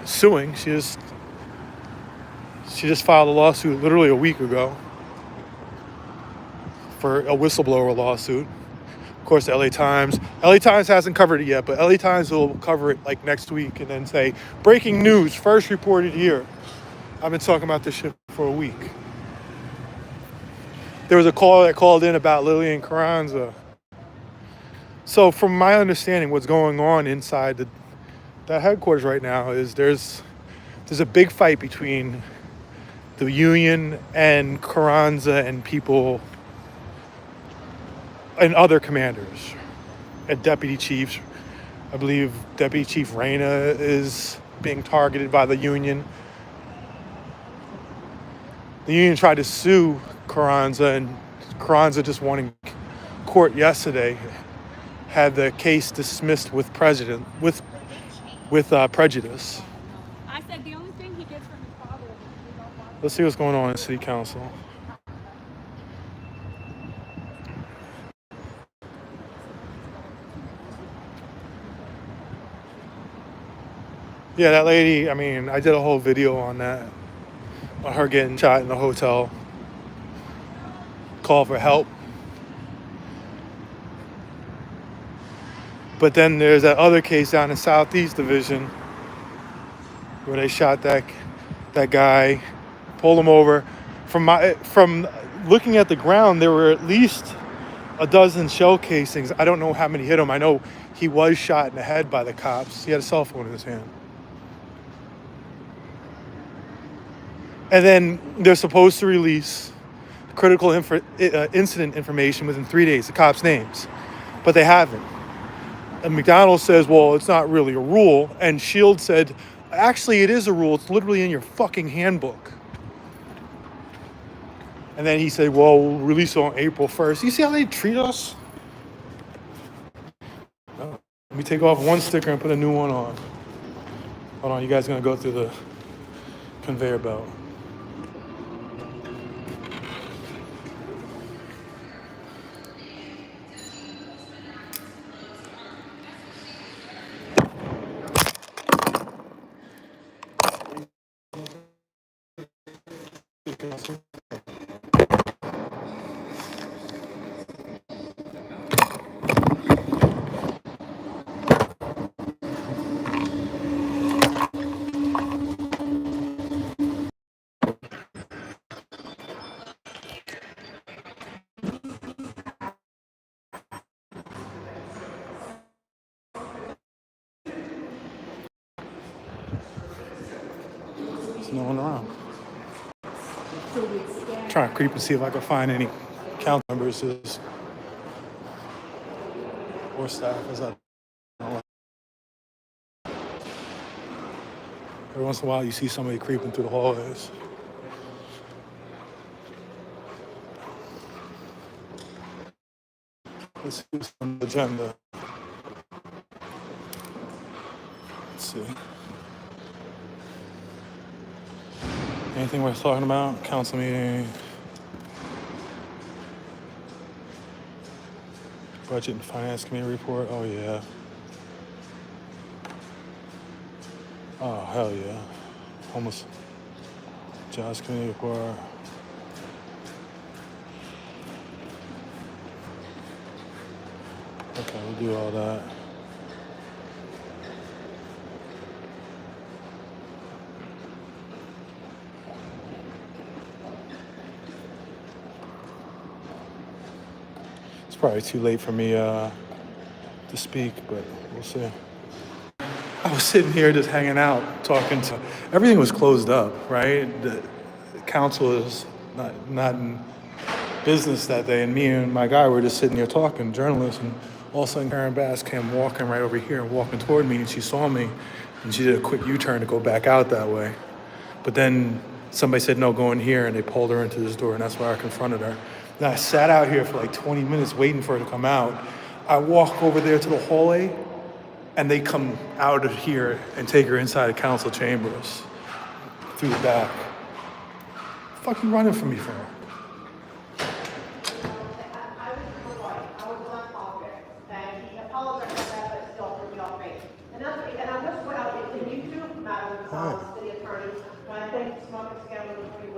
suing. She just filed a lawsuit literally a week ago for a whistleblower lawsuit. Of course, the LA Times hasn't covered it yet, but LA Times will cover it like next week and then say, breaking news, first reported here. I've been talking about this shit for a week. There was a call that called in about Lillian Carranza. So from my understanding, what's going on inside that headquarters right now is there's a big fight between the union and Carranza and people and other commanders and deputy chiefs. I believe Deputy Chief Reyna is being targeted by the union. The union tried to sue Carranza, and Carranza just won in court yesterday, had the case dismissed with prejudice. I said the only thing he gets from his father is Let's see what's going on in City Council. Yeah, that lady, I mean, I did a whole video on that, on her getting shot in the hotel. Call for help. But then there's that other case down in Southeast Division where they shot that guy, pulled him over. From looking at the ground, there were at least a dozen shell casings. I don't know how many hit him. I know he was shot in the head by the cops. He had a cell phone in his hand. And then they're supposed to release critical incident information within 3 days, the cops' names, but they haven't. And McDonald says, well, it's not really a rule. And Shield said, actually, it is a rule. It's literally in your fucking handbook. And then he said, well, we'll release it on April 1st. You see how they treat us? Let me take off one sticker and put a new one on. Hold on, you guys are going to go through the conveyor belt. There's no one around. I'm trying to creep and see if I can find any council members or staff. Every once in a while, you see somebody creeping through the hallways. Let's see what's on the agenda. Let's see. Anything worth talking about? Council meeting. Budget and Finance Committee report. Oh, yeah. Oh, hell yeah. Homeless Jobs Committee report. Okay, we'll do all that. It's probably too late for me to speak, but we'll see. I was sitting here just hanging out, talking to. Everything was closed up, right? The council is not in business that day, and me and my guy were just sitting here talking, journalists, and all of a sudden Karen Bass came walking right over here and walking toward me, and she saw me, and she did a quick U-turn to go back out that way. But then somebody said, no, go in here, and they pulled her into this door, and that's why I confronted her. And I sat out here for like 20 minutes waiting for her to come out. I walk over there to the hallway, and they come out of here and take her inside the council chambers through the back. What the fuck you running from me for?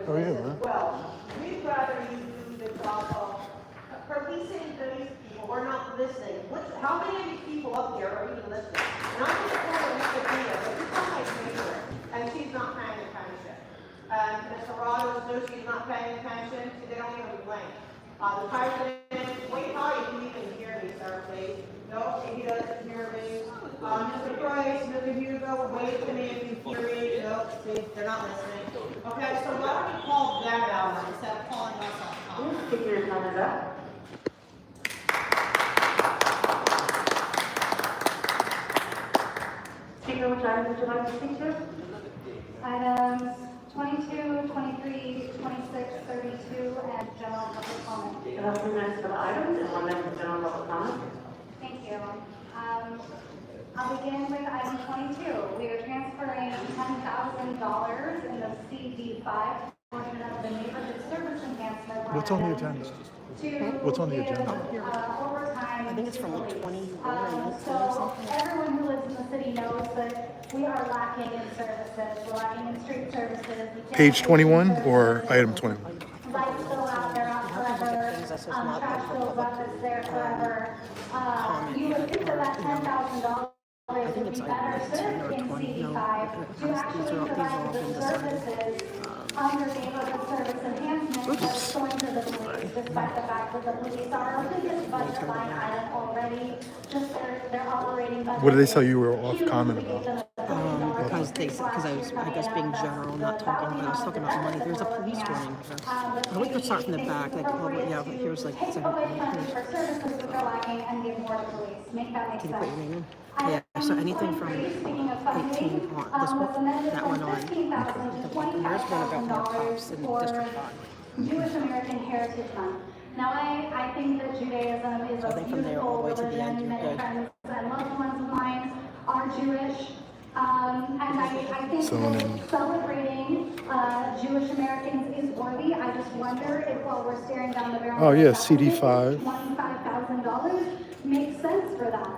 Oh yeah, man. Well, we'd rather you do the job of policing those people. We're not listening. How many of you people up here are even listening? And I'm just going to look at Mia, but you're not my neighbor, and she's not paying attention. Ms. Serrato knows she's not paying attention, so they don't even blink. The president, wait high if you even hear me, sir, please. No, he doesn't hear me. Mr. Price, Mr. Hugo, wait for me if you hear me. No, see, they're not listening. Okay, so why don't we call them out instead of calling us on? Who's speaking is none of that? Speaker, which items would you like to speak to? Items 22, 23, 26, 32, and general public comment. You have 2 minutes for the items and 1 minute for general public comment. Thank you. I'll begin with item 22. We are transferring $10,000 in the CD5 portion of the neighborhood service enhancement. What's on the agenda? What's on the agenda? Overtime. I think it's from like 21 or So everyone who lives in the city knows that we are lacking in services. We're lacking in street services. Page 21 or item 21? Lights still out there on forever. Trash fills up, it's there forever. You would think that $10,000 would be better served in CD5 to actually provide the services under neighborhood service enhancement that's going to the police, despite the fact that the police are our biggest budget line item already. Just their operating budget. What did they tell you were off comment about? Because I was, I guess, being general, not talking, but I was talking about money. There's a police warning. I like to start from the back, like, oh, yeah, but here's like, take away funding for services which are lacking and give more to police. Make that make can you put your sense? name in? Yeah, so anything from 18 on, this one, that one on. And there's one about more cops in District 5. Jewish American Heritage Month. Now, I think that Judaism is a beautiful religion. Many friends and loved ones of mine are Jewish. And I think that celebrating Jewish Americans is worthy. I just wonder if while we're staring down the barrel of CD5. $25,000 makes sense for that.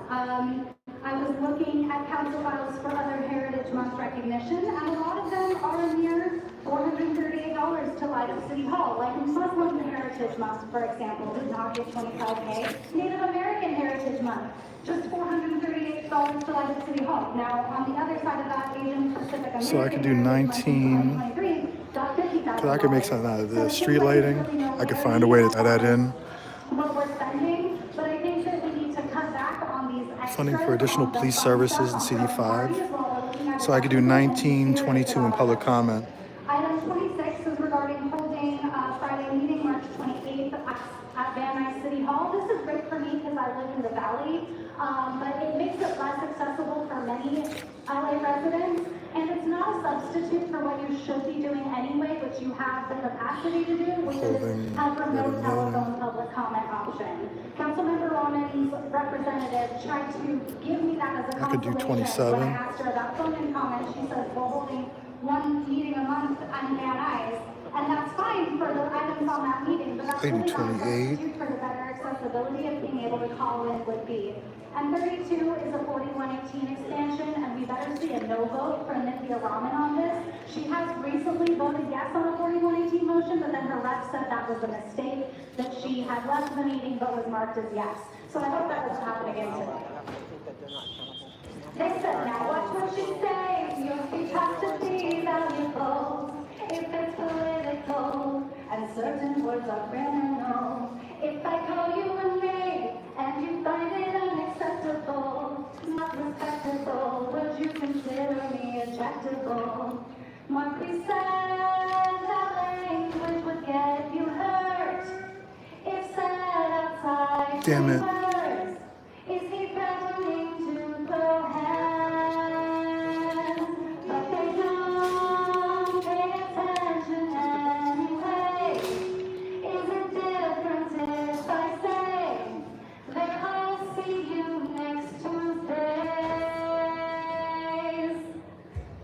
I was looking at council files for other Heritage Month recognition, and a lot of them are near $438 to light up City Hall. Like Muslim Heritage Month, for example, did not get $25K. Native American Heritage Month, just $438 to light up City Hall. Now, on the other side of that, Asian Pacific American So I could do 19, because I could make something out of this. Street lighting, I could find a way to tie that in. What we're spending, but I think that we need to cut back on these extras. Funding for additional police services in CD5. So I could do 19, 22 in public comment. Item 26 is regarding holding Friday meeting, March 28th at Van Nuys City Hall. This is great for me because I live in the valley, but it makes it less accessible for many LA residents. And it's not a substitute for what you should be doing anyway, which you have the capacity to do, which is have remote telephone public comment option. Councilmember Raman's representative tried to give me that as a I could do consolation. 27. When I asked her about phone and comment, she says, we're holding one meeting a month on Van Nuys. And that's fine for the items on that meeting, but that's really not a substitute for the better accessibility of being able to call in would be. And 32 is a 4118 expansion, and we better see a no vote from Nithya Raman on this. She has recently voted yes on a 4118 motion, but then her rep said that was a mistake, that she had left the meeting but was marked as yes. So I hope that doesn't happen again today. They said, now watch what she says, your speech has to be valuable. If it's political, and certain words are criminal. If I call you a name, and you find it unacceptable, not respectable, would you consider me ejectable? Mark, we said that language would get you hurt. If said outside, Damn it. words, is he threatening to throw hands? But they don't pay attention anyway. Is it different if I say that I'll see you next Tuesday?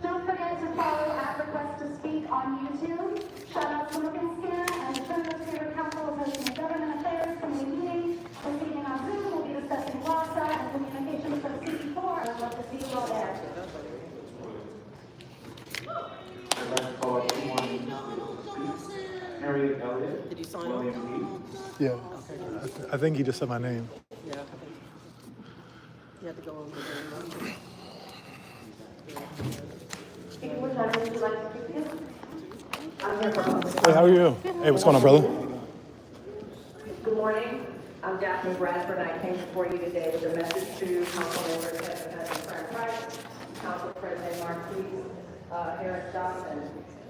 Don't forget to follow at Request to Speak on YouTube. Shout out to Look and Scan and the Journalist Favorite Council of Hosting and Government Affairs Committee meeting. This evening on Zoom, we'll be discussing WASA and communications for CP4. I'd love to see you all there. I'd like to call up anyone. Harriet Elliott. Did you sign William up? Yeah. I think he just said my name. Yeah. You have to go over there. What time would you like to speak to? I'm here from. Hey, how are you? Hey, what's going on, brother? Good morning. I'm Daphne Bradford. I came before you today with a message to Council Member Frank Price, Council President Mark Cleese, Eric Dawson.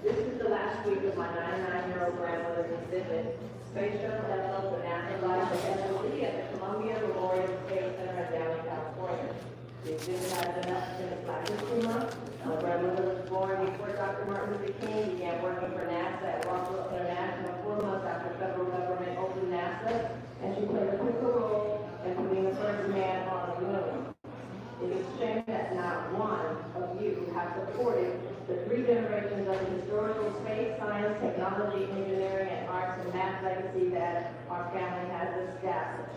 This is the last week of my 99-year-old grandmother's exhibit, Space Shuttle Envelopes and Afterlife of SOC at the Columbia Memorial Space Center in Downey, California. The exhibit has been up since Black History Month. My grandmother was born before Dr. Martin Luther King began working for NASA at Roswell International 4 months after the federal government opened NASA, and she played a critical role in being the first man on the moon. It is a shame that not one of you have supported the 3 generations of the historical space, science, technology, engineering, and arts and math legacy that our family has established.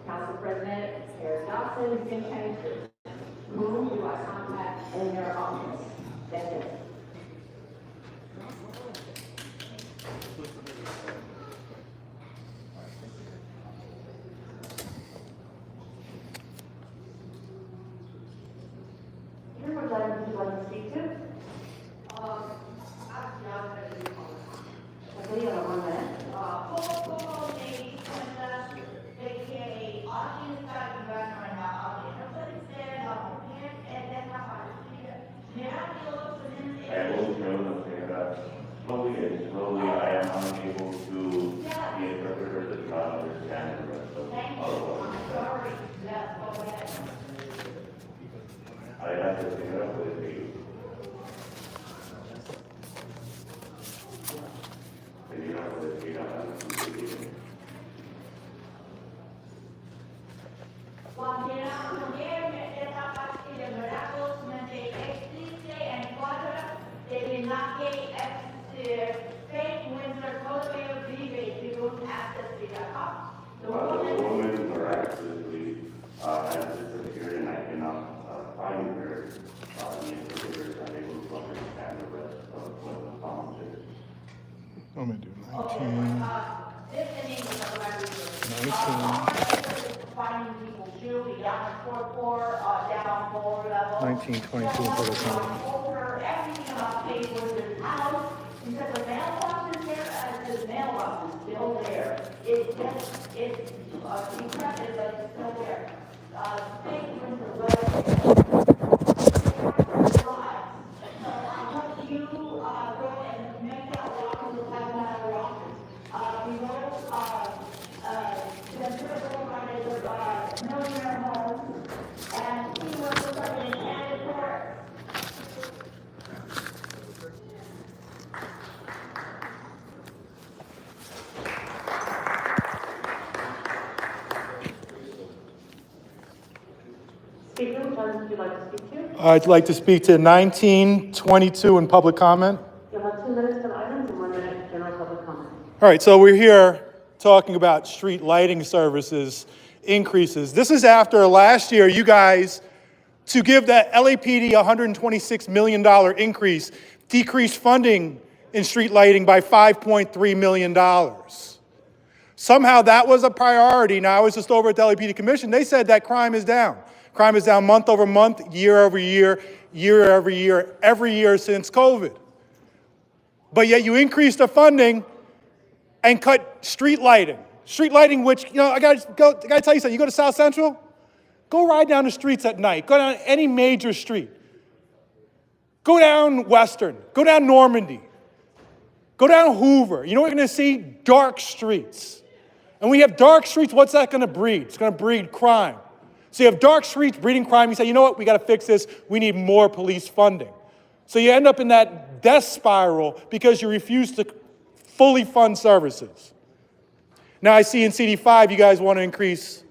Council President Eric Dawson, you can change this. Whom do I contact in your office? That's it. Here, what letter would you like to speak to? Okay, you have 1 minute. Slowly, I am unable to be a interpreter that cannot understand the rest of other words. I have to pick it up with you. If you don't really speak up, I'm completely. Well, the woman miraculously has disappeared and I cannot find her. The interpreter is unable to understand the rest of what the song is. I'm going to do 19. 1922 for the song. Everything about Kate was in his house. He said the mailbox is there, and his mailbox is still there. It's decrepit, but it's still there. Thank you, Mr. Webb. So I want you go and make that walk to the Tabernacle office. We know the critical Friday was millionaire home, and he was the president candidate for it. items would you like to speak to? I'd like to speak to 1922 in public comment. You'll have 2 minutes for the items and 1 minute for general public comment. All right, so we're here talking about street lighting services increases. This is after last year, you guys, to give that LAPD $126 million increase, decreased funding in street lighting by $5.3 million. Somehow that was a priority. Now, I was just over at the LAPD Commission. They said that crime is down. Crime is down month over month, year over year, year over year, every year since COVID. But yet you increased the funding and cut street lighting. Street lighting, which, you know, I gotta tell you something. You go to South Central, go ride down the streets at night. Go down any major street. Go down Western. Go down Normandy. Go down Hoover. You know what you're gonna see? Dark streets. And when you have dark streets, what's that gonna breed? It's gonna breed crime. So you have dark streets breeding crime. You say, you know what? We gotta fix this. We need more police funding. So you end up in that death spiral because you refuse to fully fund services. Now I see in CD5 you guys want to increase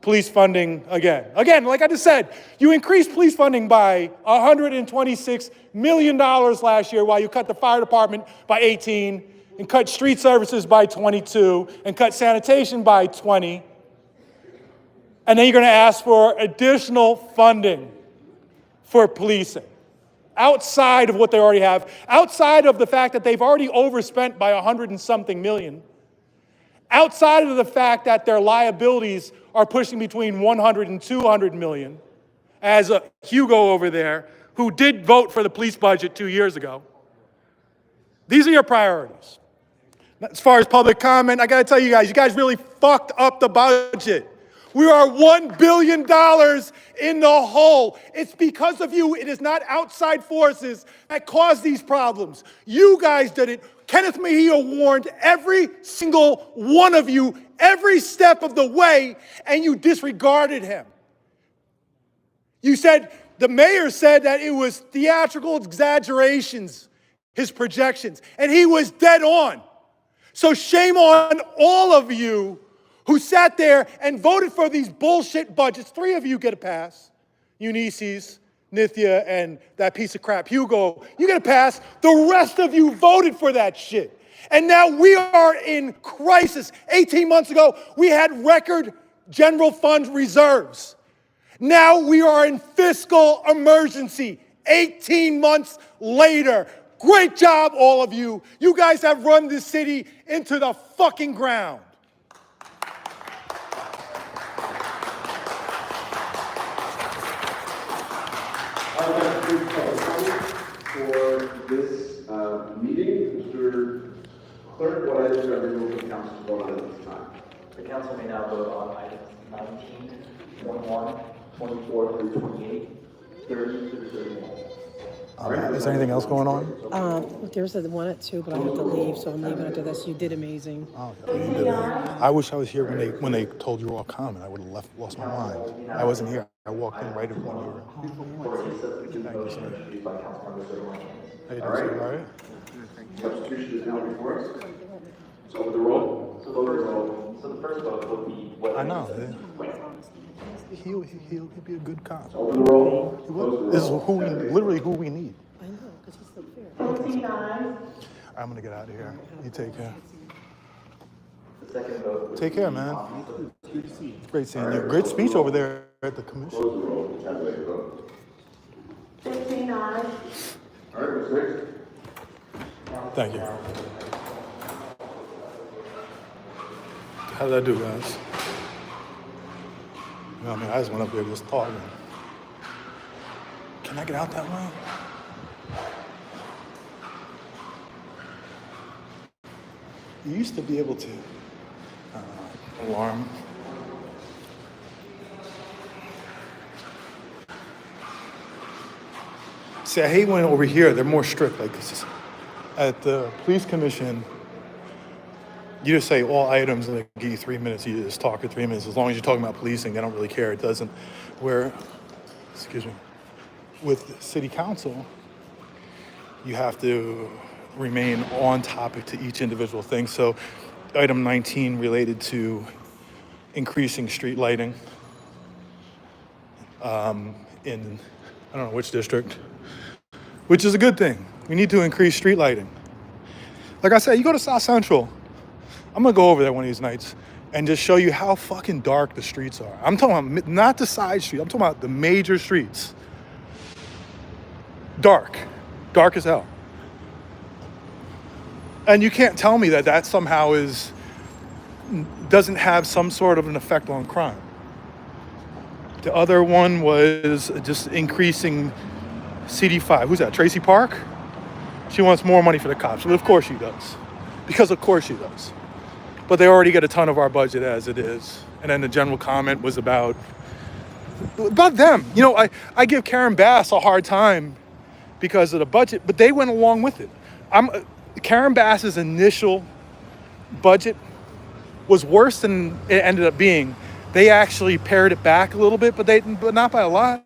police funding again. Again, like I just said, you increased police funding by $126 million last year while you cut the fire department by 18 and cut street services by 22 and cut sanitation by 20. And then you're going to ask for additional funding for policing. Outside of what they already have, outside of the fact that they've already overspent by 100 and something million, outside of the fact that their liabilities are pushing between 100 and 200 million, as Hugo over there, who did vote for the police budget 2 years ago. These are your priorities. As far as public comment, I gotta tell you guys really fucked up the budget. We are $1 billion in the hole. It's because of you. It is not outside forces that caused these problems. You guys did it. Kenneth Mejia warned every single one of you every step of the way, and you disregarded him. You said, the mayor said that it was theatrical exaggerations, his projections, and he was dead on. So shame on all of you who sat there and voted for these bullshit budgets. 3 of you get a pass. Eunices, Nithya, and that piece of crap, Hugo. You get a pass. The rest of you voted for that shit. And now we are in crisis. 18 months ago, we had record general fund reserves. Now we are in fiscal emergency. 18 months later. Great job, all of you. You guys have run this city into the fucking ground. For this meeting, Mr. Clerk, what items are available for the council to vote on at this time? The council may now vote on items 19, 21, 24 through 28, 30 through 31. Is there anything else going on? There's the one at 2, but I have to leave, so I'm leaving after this. You did amazing. Oh, I wish I was here when they told you all comment. I would have lost my mind. I wasn't here. I walked in right at when you were. Thank you, sir. How you doing, sir? All right? Substitution is now before us. So over the roll. So the first vote will be what I know. He'll be a good cop. Over the roll. This is literally who we need. I know, because he's so fair. I'm gonna get out of here. You take care. The second vote. Take care, man. Great seeing you. Great speech over there at the commission. 15 ayes. All right, what's next? Thank you. How did I do, guys? I mean, I just went up there just talking. Can I get out that way? You used to be able to alarm. See, I hate when over here they're more strict. Like this is, at the police commission, you just say all items and they give you 3 minutes. You just talk for 3 minutes. As long as you're talking about policing, they don't really care. It doesn't. Where, excuse me, with city council, you have to remain on topic to each individual thing. So item 19 related to increasing street lighting. in, I don't know which district, which is a good thing. We need to increase street lighting. Like I said, you go to South Central, I'm gonna go over there one of these nights and just show you how fucking dark the streets are. I'm talking about not the side street, I'm talking about the major streets. Dark as hell. And you can't tell me that somehow doesn't have some sort of an effect on crime. The other one was just increasing CD5. Who's that? Tracy Park? She wants more money for the cops. Well, of course she does. Because of course she does. But they already get a ton of our budget as it is. And then the general comment was about them. You know, I give Karen Bass a hard time because of the budget, but they went along with it. Karen Bass's initial budget was worse than it ended up being. They actually pared it back a little bit, but not by a lot.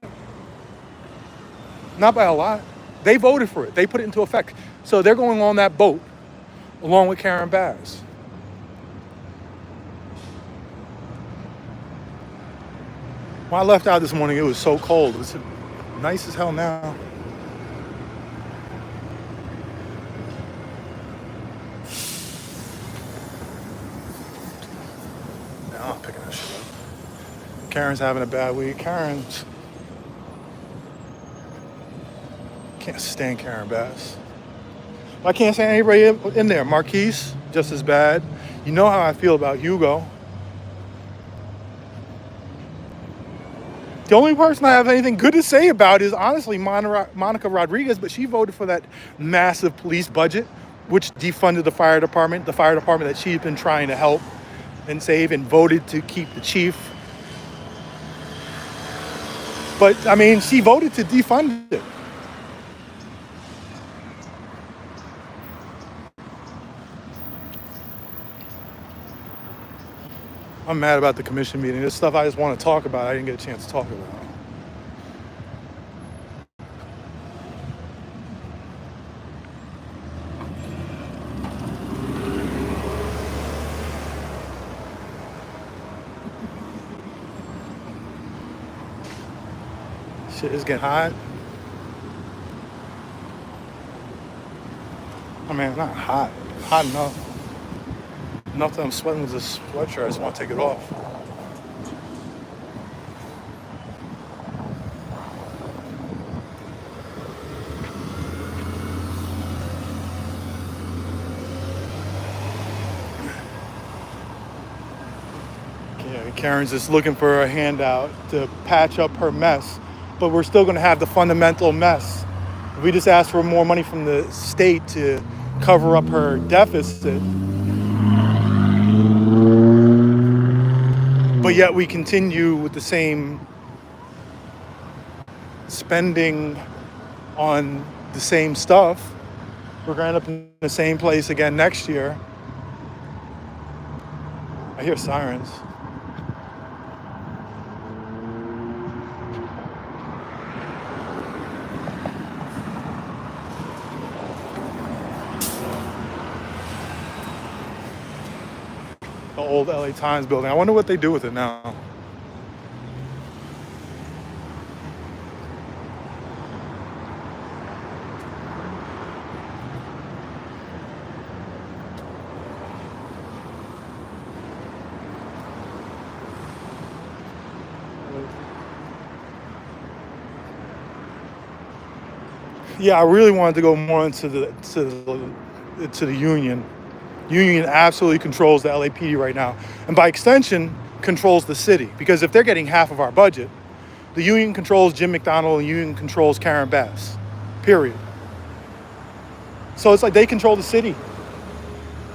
Not by a lot. They voted for it. They put it into effect. So they're going on that boat along with Karen Bass. When I left out this morning, it was so cold. It was nice as hell now. Now I'm picking that shit up. Karen's having a bad week. Karen's... Can't stand Karen Bass. I can't stand anybody in there. Marquise, just as bad. You know how I feel about Hugo. The only person I have anything good to say about is honestly Monica Rodriguez, but she voted for that massive police budget, which defunded the fire department that she's been trying to help and save, and voted to keep the chief. But I mean, she voted to defund it. I'm mad about the commission meeting. This stuff I just want to talk about, I didn't get a chance to talk about. Shit is getting hot. I mean, not hot. Hot enough. Enough that I'm sweating with this sweatshirt. I just want to take it off. Yeah, Karen's just looking for a handout to patch up her mess, but we're still going to have the fundamental mess. We just asked for more money from the state to cover up her deficit. But yet we continue with the same spending on the same stuff. We're going to end up in the same place again next year. I hear sirens. The old LA Times building. I wonder what they do with it now. Yeah, I really wanted to go more into the union. Union absolutely controls the LAPD right now, and by extension controls the city, because if they're getting half of our budget, the union controls Jim McDonald and the union controls Karen Bass, period. So it's like they control the city,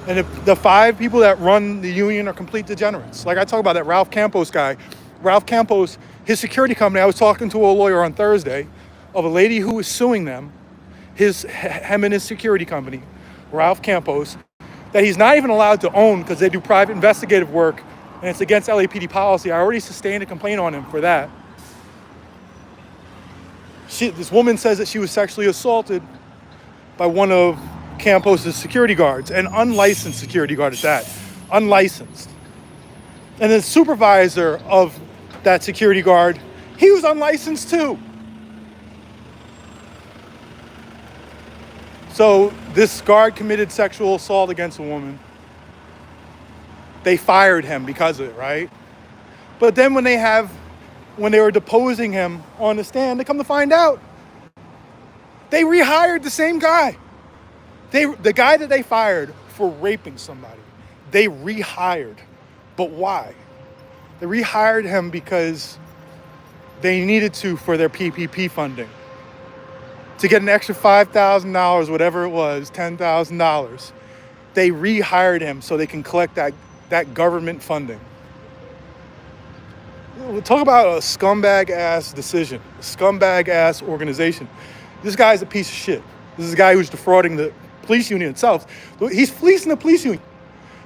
and if the 5 people that run the union are complete degenerates. Like I talk about that Ralph Campos guy. Ralph Campos, his security company, I was talking to a lawyer on Thursday of a lady who was suing them, him and his security company, Ralph Campos, that he's not even allowed to own because they do private investigative work and it's against LAPD policy. I already sustained a complaint on him for that. This woman says that she was sexually assaulted by one of Campos' security guards, an unlicensed security guard at that, unlicensed. And the supervisor of that security guard, He was unlicensed too. So this guard committed sexual assault against a woman. They fired him because of it, right? But then when they were deposing him on the stand, they come to find out they rehired the same guy. The guy that they fired for raping somebody, they rehired. But why? They rehired him because they needed to for their PPP funding. To get an extra $5,000, whatever it was, $10,000, they rehired him so they can collect that government funding. We'll talk about a scumbag ass decision, a scumbag ass organization. This guy's a piece of shit. This is a guy who's defrauding the police union itself. He's fleecing the police union.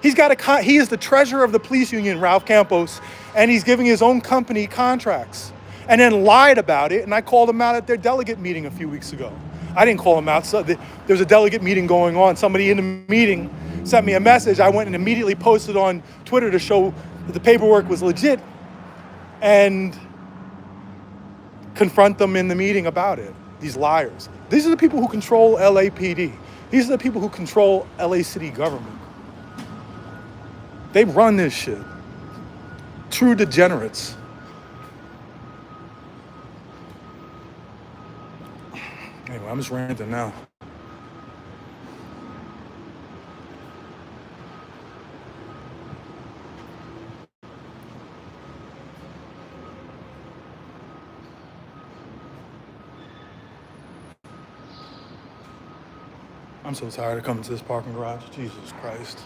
He is the treasurer of the police union, Ralph Campos, and he's giving his own company contracts. And then lied about it, and I called him out at their delegate meeting a few weeks ago. I didn't call him out. So there was a delegate meeting going on. Somebody in the meeting sent me a message. I went and immediately posted on Twitter to show that the paperwork was legit and confront them in the meeting about it. These liars. These are the people who control LAPD. These are the people who control LA city government. They run this shit. True degenerates. Anyway, I'm just ranting now. I'm so tired of coming to this parking garage. Jesus Christ.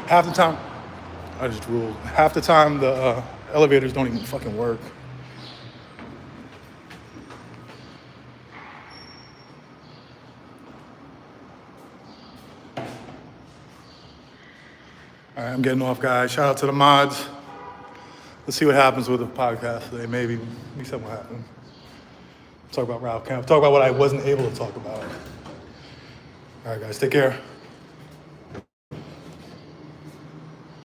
Half the time, I just ruled. Half the time, the elevators don't even fucking work. All right, I'm getting off, guys. Shout out to the mods. Let's see what happens with the podcast today. Maybe something will happen. Talk about Ralph Camp. Talk about what I wasn't able to talk about. All right, guys, take care.